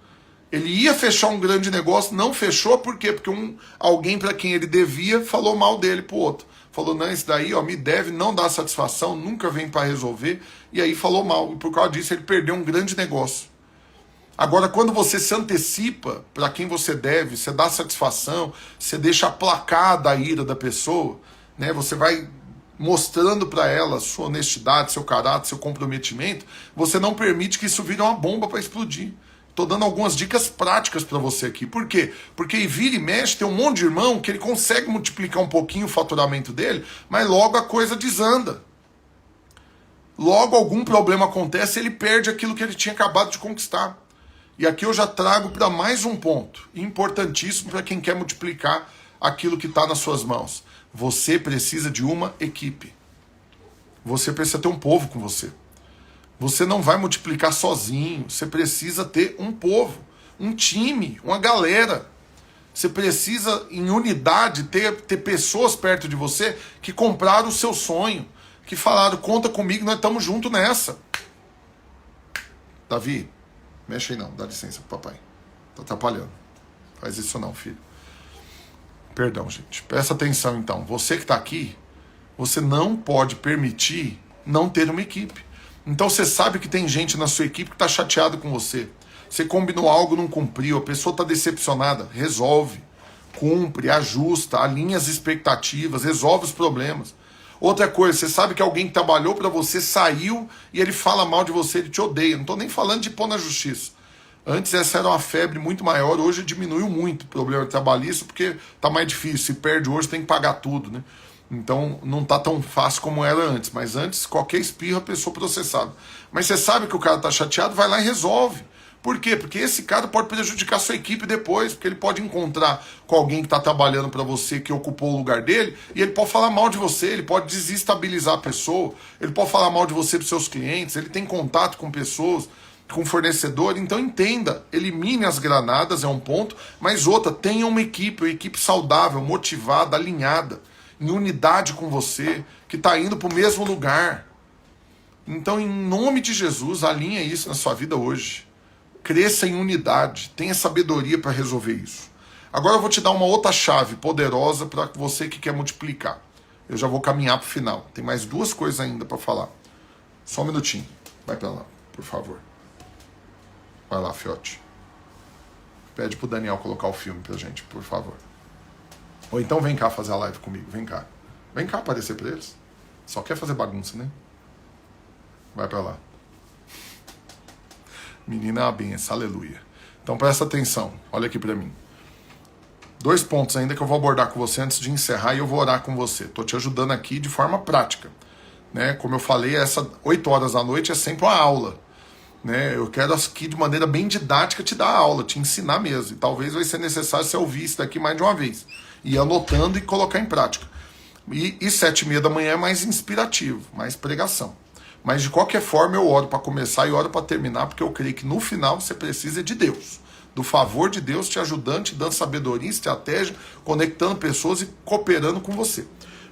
Ele ia fechar um grande negócio, não fechou, por quê? Porque alguém para quem ele devia falou mal dele pro outro. Falou, não, esse daí ó, me deve, não dá satisfação, nunca vem para resolver, e aí falou mal. E por causa disso ele perdeu um grande negócio. Agora, quando você se antecipa para quem você deve, você dá satisfação, você deixa aplacada a ira da pessoa, né? Você vai mostrando para ela sua honestidade, seu caráter, seu comprometimento, você não permite que isso vire uma bomba para explodir. Estou dando algumas dicas práticas para você aqui. Por quê? Porque vira e mexe, tem um monte de irmão que ele consegue multiplicar um pouquinho o faturamento dele, mas logo a coisa desanda. Logo algum problema acontece, ele perde aquilo que ele tinha acabado de conquistar. E aqui eu já trago para mais um ponto, importantíssimo para quem quer multiplicar aquilo que está nas suas mãos. Você precisa de uma equipe. Você precisa ter um povo com você. Você não vai multiplicar sozinho, você precisa ter um povo, um time, uma galera. Você precisa, em unidade, ter pessoas perto de você que compraram o seu sonho, que falaram, conta comigo, nós estamos juntos nessa. Davi, mexe aí não, dá licença pro papai. Tá atrapalhando. Faz isso não, filho. Perdão, gente. Presta atenção então. Você que está aqui, você não pode permitir não ter uma equipe. Então você sabe que tem gente na sua equipe que está chateado com você. Você combinou algo, não cumpriu, a pessoa está decepcionada. Resolve, cumpre, ajusta, alinha as expectativas, resolve os problemas. Outra coisa, você sabe que alguém que trabalhou para você saiu e ele fala mal de você, ele te odeia. Não estou nem falando de pôr na justiça. Antes essa era uma febre muito maior, hoje diminuiu muito o problema trabalhista, porque está mais difícil. Se perde hoje, tem que pagar tudo, né? Então não tá tão fácil como era antes. Mas antes, qualquer espirro a pessoa processava. Mas você sabe que o cara tá chateado, vai lá e resolve. Por quê? Porque esse cara pode prejudicar a sua equipe depois. Porque ele pode encontrar com alguém que tá trabalhando para você, que ocupou o lugar dele, e ele pode falar mal de você, ele pode desestabilizar a pessoa, ele pode falar mal de você pros seus clientes, ele tem contato com pessoas, com fornecedor. Então entenda, elimine as granadas, é um ponto, mas outra, tenha uma equipe saudável, motivada, alinhada, em unidade com você, que está indo para o mesmo lugar. Então, em nome de Jesus, alinha isso na sua vida hoje. Cresça em unidade, tenha sabedoria para resolver isso. Agora eu vou te dar uma outra chave poderosa para você que quer multiplicar. Eu já vou caminhar para o final. Tem mais 2 coisas ainda para falar. Só um minutinho. Vai para lá, por favor. Vai lá, fiote. Pede pro Daniel colocar o filme pra gente, por favor. Ou então vem cá fazer a live comigo, vem cá. Vem cá aparecer pra eles. Só quer fazer bagunça, né? Vai pra lá. Menina é uma benção, aleluia. Então presta atenção, olha aqui pra mim. 2 pontos ainda que eu vou abordar com você antes de encerrar e eu vou orar com você. Tô te ajudando aqui de forma prática. Né? Como eu falei, essa 8 horas da noite é sempre uma aula. Né? Eu quero aqui de maneira bem didática te dar a aula, te ensinar mesmo. E talvez vai ser necessário você ouvir isso daqui mais de uma vez. Ir anotando e colocar em prática. E 7h30 da manhã é mais inspirativo, mais pregação. Mas de qualquer forma eu oro para começar e oro para terminar, porque eu creio que no final você precisa de Deus. Do favor de Deus te ajudando, te dando sabedoria, estratégia, conectando pessoas e cooperando com você.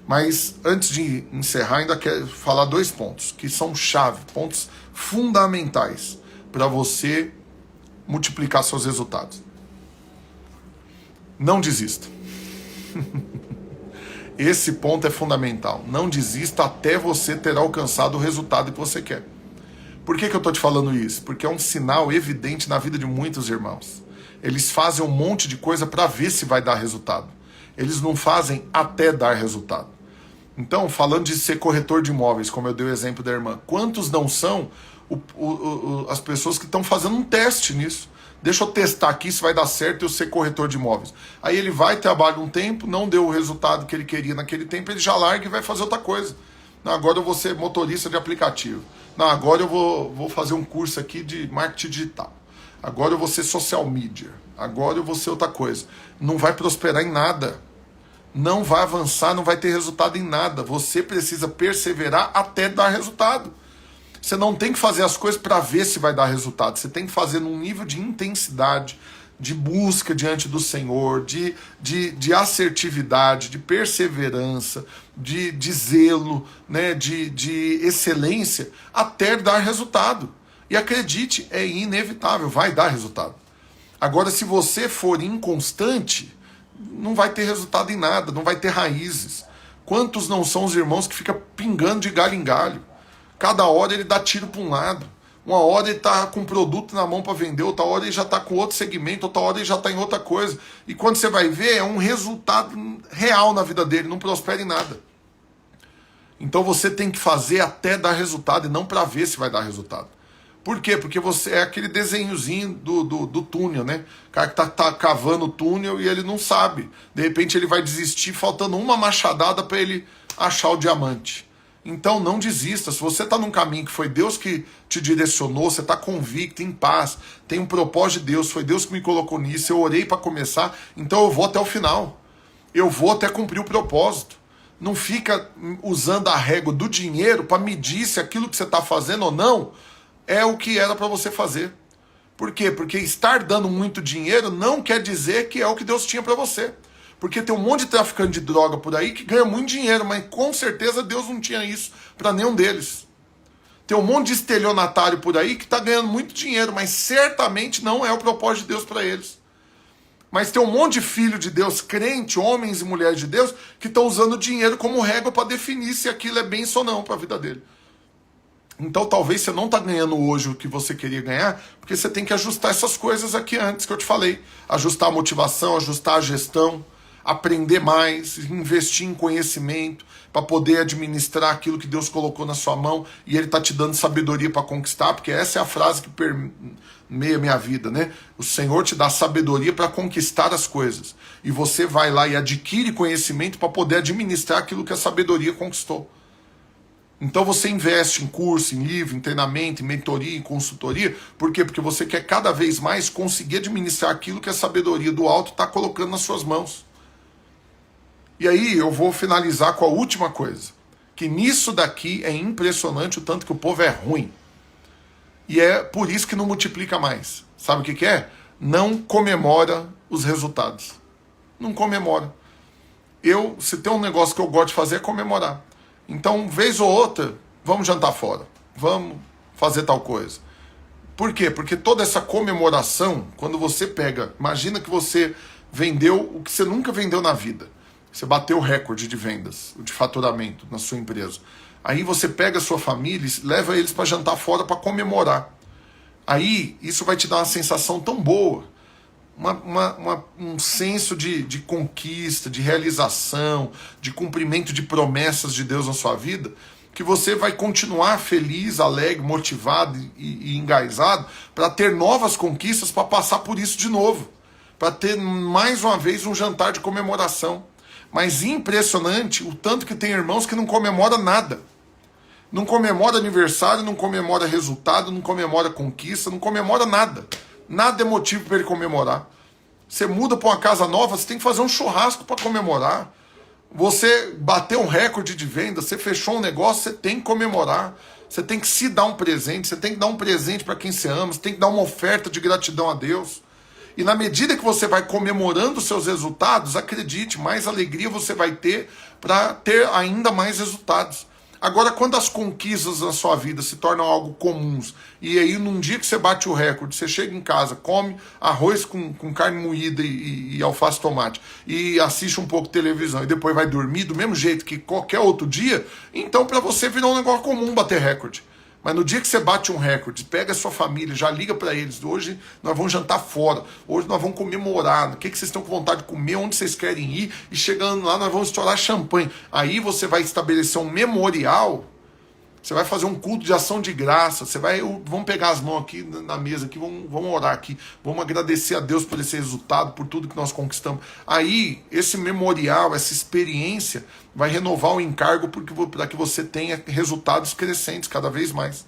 Mas antes de encerrar, ainda quero falar 2 pontos, que são chave, pontos fundamentais para você multiplicar seus resultados. Não desista. Esse ponto é fundamental. Não desista até você ter alcançado o resultado que você quer. Por que eu estou te falando isso? Porque é um sinal evidente na vida de muitos irmãos. Eles fazem um monte de coisa para ver se vai dar resultado. Eles não fazem até dar resultado. Então, falando de ser corretor de imóveis, como eu dei o exemplo da irmã, quantos não são as pessoas que estão fazendo um teste nisso? Deixa eu testar aqui se vai dar certo eu ser corretor de imóveis. Aí ele vai, trabalha um tempo, não deu o resultado que ele queria naquele tempo, ele já larga e vai fazer outra coisa. Não, agora eu vou ser motorista de aplicativo. Não, agora eu vou fazer um curso aqui de marketing digital. Agora eu vou ser social media. Agora eu vou ser outra coisa. Não vai prosperar em nada. Não vai avançar, não vai ter resultado em nada. Você precisa perseverar até dar resultado. Você não tem que fazer as coisas para ver se vai dar resultado. Você tem que fazer num nível de intensidade, de busca diante do Senhor, de assertividade, de perseverança, de zelo, né, de excelência, até dar resultado. E acredite, é inevitável, vai dar resultado. Agora, se você for inconstante, não vai ter resultado em nada, não vai ter raízes. Quantos não são os irmãos que ficam pingando de galho em galho? Cada hora ele dá tiro para um lado. Uma hora ele está com um produto na mão para vender, outra hora ele já está com outro segmento, outra hora ele já está em outra coisa. E quando você vai ver, é um resultado real na vida dele, não prospera em nada. Então você tem que fazer até dar resultado e não para ver se vai dar resultado. Por quê? Porque você é aquele desenhozinho do túnel, né? O cara que tá cavando o túnel e ele não sabe. De repente ele vai desistir faltando uma machadada para ele achar o diamante. Então não desista. Se você está num caminho que foi Deus que te direcionou, você está convicto, em paz, tem um propósito de Deus, foi Deus que me colocou nisso, eu orei para começar, então eu vou até o final. Eu vou até cumprir o propósito. Não fica usando a régua do dinheiro para medir se aquilo que você está fazendo ou não é o que era para você fazer. Por quê? Porque estar dando muito dinheiro não quer dizer que é o que Deus tinha para você. Porque tem um monte de traficante de droga por aí que ganha muito dinheiro, mas com certeza Deus não tinha isso para nenhum deles. Tem um monte de estelionatário por aí que está ganhando muito dinheiro, mas certamente não é o propósito de Deus para eles. Mas tem um monte de filho de Deus, crente, homens e mulheres de Deus, que estão usando dinheiro como régua para definir se aquilo é bênção ou não para a vida dele. Então talvez você não está ganhando hoje o que você queria ganhar, porque você tem que ajustar essas coisas aqui antes que eu te falei. Ajustar a motivação, ajustar a gestão, aprender mais, investir em conhecimento, para poder administrar aquilo que Deus colocou na sua mão, e Ele está te dando sabedoria para conquistar, porque essa é a frase que permeia a minha vida, né? O Senhor te dá sabedoria para conquistar as coisas, e você vai lá e adquire conhecimento para poder administrar aquilo que a sabedoria conquistou. Então você investe em curso, em livro, em treinamento, em mentoria, em consultoria. Por quê? Porque você quer cada vez mais conseguir administrar aquilo que a sabedoria do alto está colocando nas suas mãos. E aí eu vou finalizar com a última coisa. Que nisso daqui é impressionante o tanto que o povo é ruim. E é por isso que não multiplica mais. Sabe o que é? Não comemora os resultados. Não comemora. Se tem um negócio que eu gosto de fazer é comemorar. Então, vez ou outra, vamos jantar fora. Vamos fazer tal coisa. Por quê? Porque toda essa comemoração, quando você pega... Imagina que você vendeu o que você nunca vendeu na vida. Você bateu o recorde de vendas, de faturamento na sua empresa. Aí você pega a sua família e leva eles para jantar fora para comemorar. Aí isso vai te dar uma sensação tão boa. Um senso de conquista, de realização, de cumprimento de promessas de Deus na sua vida, que você vai continuar feliz, alegre, motivado e engaizado para ter novas conquistas, para passar por isso de novo, para ter mais uma vez um jantar de comemoração. Mas impressionante o tanto que tem irmãos que não comemoram nada. Não comemora aniversário, não comemora resultado, não comemora conquista, não comemora nada. Nada é motivo para ele comemorar. Você muda para uma casa nova, você tem que fazer um churrasco para comemorar. Você bateu um recorde de venda, você fechou um negócio, você tem que comemorar. Você tem que se dar um presente, você tem que dar um presente para quem você ama, você tem que dar uma oferta de gratidão a Deus. E na medida que você vai comemorando os seus resultados, acredite, mais alegria você vai ter para ter ainda mais resultados. Agora, quando as conquistas na sua vida se tornam algo comuns, e aí num dia que você bate o recorde, você chega em casa, come arroz com carne moída e alface e tomate, e assiste um pouco de televisão, e depois vai dormir do mesmo jeito que qualquer outro dia, então para você virou um negócio comum bater recorde. Mas no dia que você bate um recorde, pega a sua família, já liga para eles, hoje nós vamos jantar fora, hoje nós vamos comemorar, o que vocês estão com vontade de comer, onde vocês querem ir, e chegando lá nós vamos estourar champanhe. Aí você vai estabelecer um memorial, você vai fazer um culto de ação de graça, vamos pegar as mãos aqui na mesa, aqui, vamos orar aqui, vamos agradecer a Deus por esse resultado, por tudo que nós conquistamos. Aí, esse memorial, essa experiência, vai renovar o encargo para que você tenha resultados crescentes cada vez mais.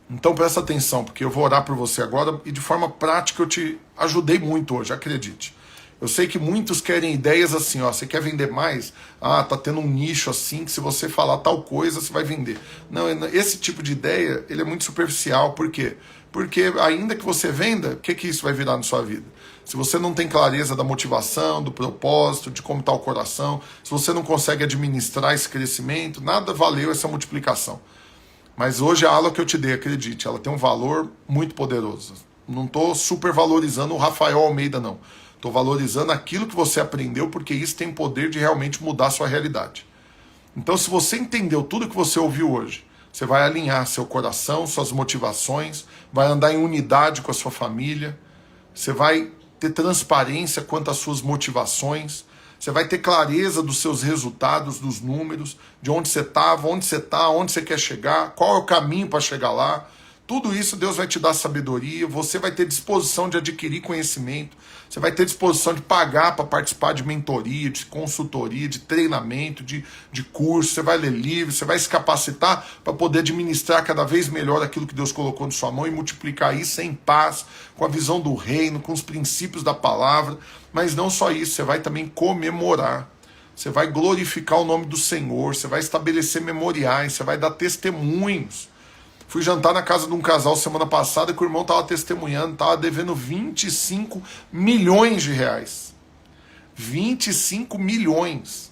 Então presta atenção, porque eu vou orar por você agora e de forma prática eu te ajudei muito hoje, acredite. Eu sei que muitos querem ideias assim, ó, você quer vender mais? Ah, tá tendo um nicho assim que se você falar tal coisa, você vai vender. Não, esse tipo de ideia, ele é muito superficial. Por quê? Porque ainda que você venda, o que isso vai virar na sua vida? Se você não tem clareza da motivação, do propósito, de como está o coração, se você não consegue administrar esse crescimento, nada valeu essa multiplicação. Mas hoje a aula que eu te dei, acredite, ela tem um valor muito poderoso. Não estou supervalorizando o Rafael Almeida, não. Estou valorizando aquilo que você aprendeu, porque isso tem poder de realmente mudar a sua realidade. Então, se você entendeu tudo que você ouviu hoje, você vai alinhar seu coração, suas motivações, vai andar em unidade com a sua família, você vai ter transparência quanto às suas motivações, você vai ter clareza dos seus resultados, dos números, de onde você estava, onde você está, onde você quer chegar, qual é o caminho para chegar lá. Tudo isso Deus vai te dar sabedoria, você vai ter disposição de adquirir conhecimento, você vai ter disposição de pagar para participar de mentoria, de consultoria, de treinamento, de curso, você vai ler livros, você vai se capacitar para poder administrar cada vez melhor aquilo que Deus colocou na sua mão e multiplicar isso em paz, com a visão do reino, com os princípios da palavra. Mas não só isso, você vai também comemorar, você vai glorificar o nome do Senhor, você vai estabelecer memoriais, você vai dar testemunhos. Fui jantar na casa de um casal semana passada que o irmão estava testemunhando, estava devendo 25 milhões de reais. 25 milhões.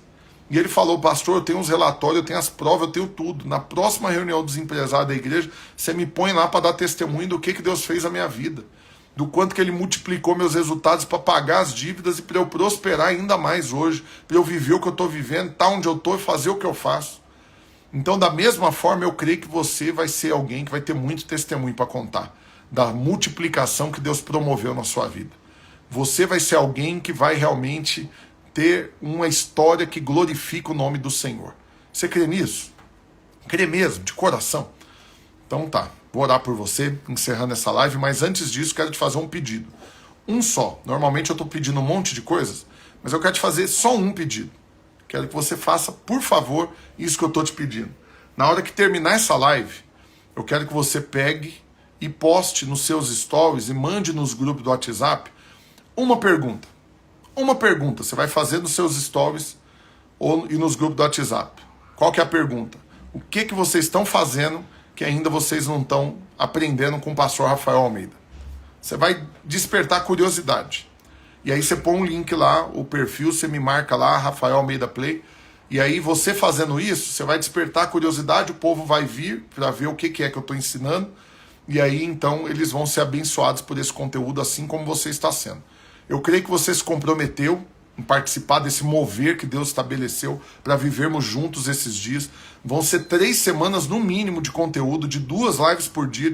E ele falou, pastor, eu tenho uns relatórios, eu tenho as provas, eu tenho tudo. Na próxima reunião dos empresários da igreja, você me põe lá para dar testemunho do que Deus fez na minha vida. Do quanto que ele multiplicou meus resultados para pagar as dívidas e para eu prosperar ainda mais hoje. Para eu viver o que eu estou vivendo, estar onde eu estou e fazer o que eu faço. Então, da mesma forma, eu creio que você vai ser alguém que vai ter muito testemunho para contar da multiplicação que Deus promoveu na sua vida. Você vai ser alguém que vai realmente ter uma história que glorifica o nome do Senhor. Você crê nisso? Crê mesmo, de coração? Então tá, vou orar por você, encerrando essa live, mas antes disso, quero te fazer um pedido. Um só. Normalmente eu estou pedindo um monte de coisas, mas eu quero te fazer só um pedido. Quero que você faça, por favor, isso que eu estou te pedindo. Na hora que terminar essa live, eu quero que você pegue e poste nos seus stories e mande nos grupos do WhatsApp uma pergunta. Uma pergunta. Você vai fazer nos seus stories e nos grupos do WhatsApp. Qual que é a pergunta? O que vocês estão fazendo que ainda vocês não estão aprendendo com o pastor Rafael Almeida? Você vai despertar curiosidade. E aí você põe um link lá, o perfil, você me marca lá, Rafael Almeida Play. E aí você fazendo isso, você vai despertar a curiosidade, o povo vai vir para ver o que é que eu estou ensinando. E aí então eles vão ser abençoados por esse conteúdo, assim como você está sendo. Eu creio que você se comprometeu em participar desse mover que Deus estabeleceu para vivermos juntos esses dias. Vão ser 3 semanas no mínimo de conteúdo, de 2 lives por dia,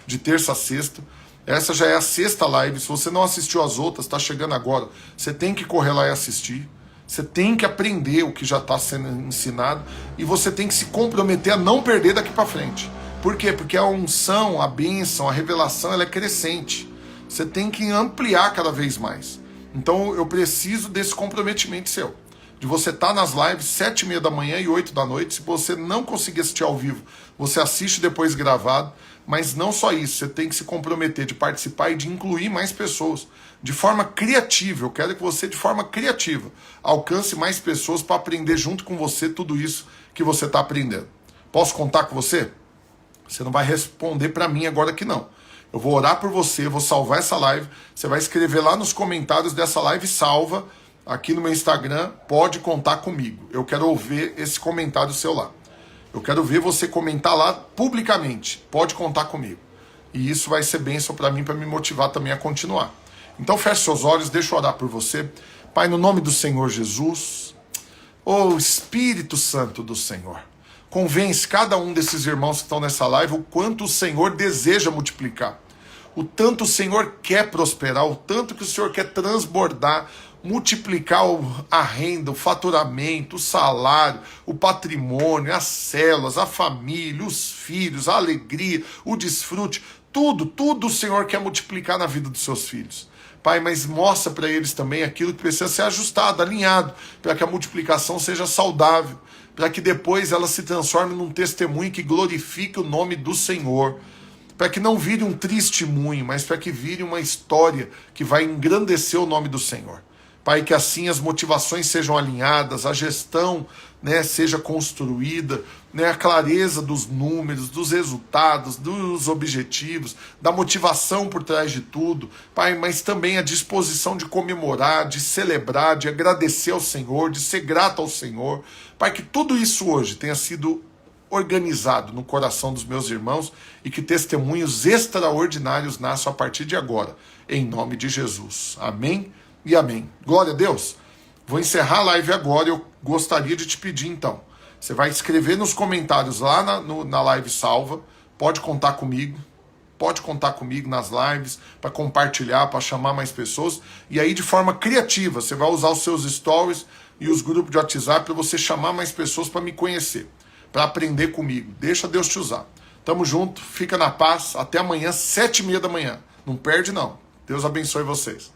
de terça a sexta. Essa já é a 6ª live. Se você não assistiu as outras, está chegando agora. Você tem que correr lá e assistir. Você tem que aprender o que já está sendo ensinado. E você tem que se comprometer a não perder daqui para frente. Por quê? Porque a unção, a bênção, a revelação, ela é crescente. Você tem que ampliar cada vez mais. Então eu preciso desse comprometimento seu. De você estar nas lives 7h30 da manhã e 8 da noite. Se você não conseguir assistir ao vivo, você assiste depois gravado. Mas não só isso, você tem que se comprometer de participar e de incluir mais pessoas. De forma criativa, eu quero que você, de forma criativa, alcance mais pessoas para aprender junto com você tudo isso que você está aprendendo. Posso contar com você? Você não vai responder para mim agora que não. Eu vou orar por você, vou salvar essa live. Você vai escrever lá nos comentários dessa live salva, aqui no meu Instagram, pode contar comigo. Eu quero ouvir esse comentário seu lá. Eu quero ver você comentar lá publicamente. Pode contar comigo. E isso vai ser bênção para mim, para me motivar também a continuar. Então feche seus olhos, deixa eu orar por você. Pai, no nome do Senhor Jesus, ô Espírito Santo do Senhor, convence cada um desses irmãos que estão nessa live o quanto o Senhor deseja multiplicar. O tanto o Senhor quer prosperar, o tanto que o Senhor quer transbordar, multiplicar a renda, o faturamento, o salário, o patrimônio, as células, a família, os filhos, a alegria, o desfrute, tudo o Senhor quer multiplicar na vida dos seus filhos. Pai, mas mostra para eles também aquilo que precisa ser ajustado, alinhado, para que a multiplicação seja saudável, para que depois ela se transforme num testemunho que glorifique o nome do Senhor, para que não vire um testemunho, mas para que vire uma história que vai engrandecer o nome do Senhor. Pai, que assim as motivações sejam alinhadas, a gestão, né, seja construída, né, a clareza dos números, dos resultados, dos objetivos, da motivação por trás de tudo, Pai, mas também a disposição de comemorar, de celebrar, de agradecer ao Senhor, de ser grato ao Senhor. Pai, que tudo isso hoje tenha sido organizado no coração dos meus irmãos e que testemunhos extraordinários nasçam a partir de agora, em nome de Jesus. Amém e amém. Glória a Deus. Vou encerrar a live agora. Eu gostaria de te pedir então, você vai escrever nos comentários lá na live salva, pode contar comigo nas lives, para compartilhar, para chamar mais pessoas, e aí de forma criativa, você vai usar os seus stories e os grupos de WhatsApp para você chamar mais pessoas para me conhecer, para aprender comigo. Deixa Deus te usar. Tamo junto, fica na paz, até amanhã, 7h30 da manhã. Não perde não. Deus abençoe vocês.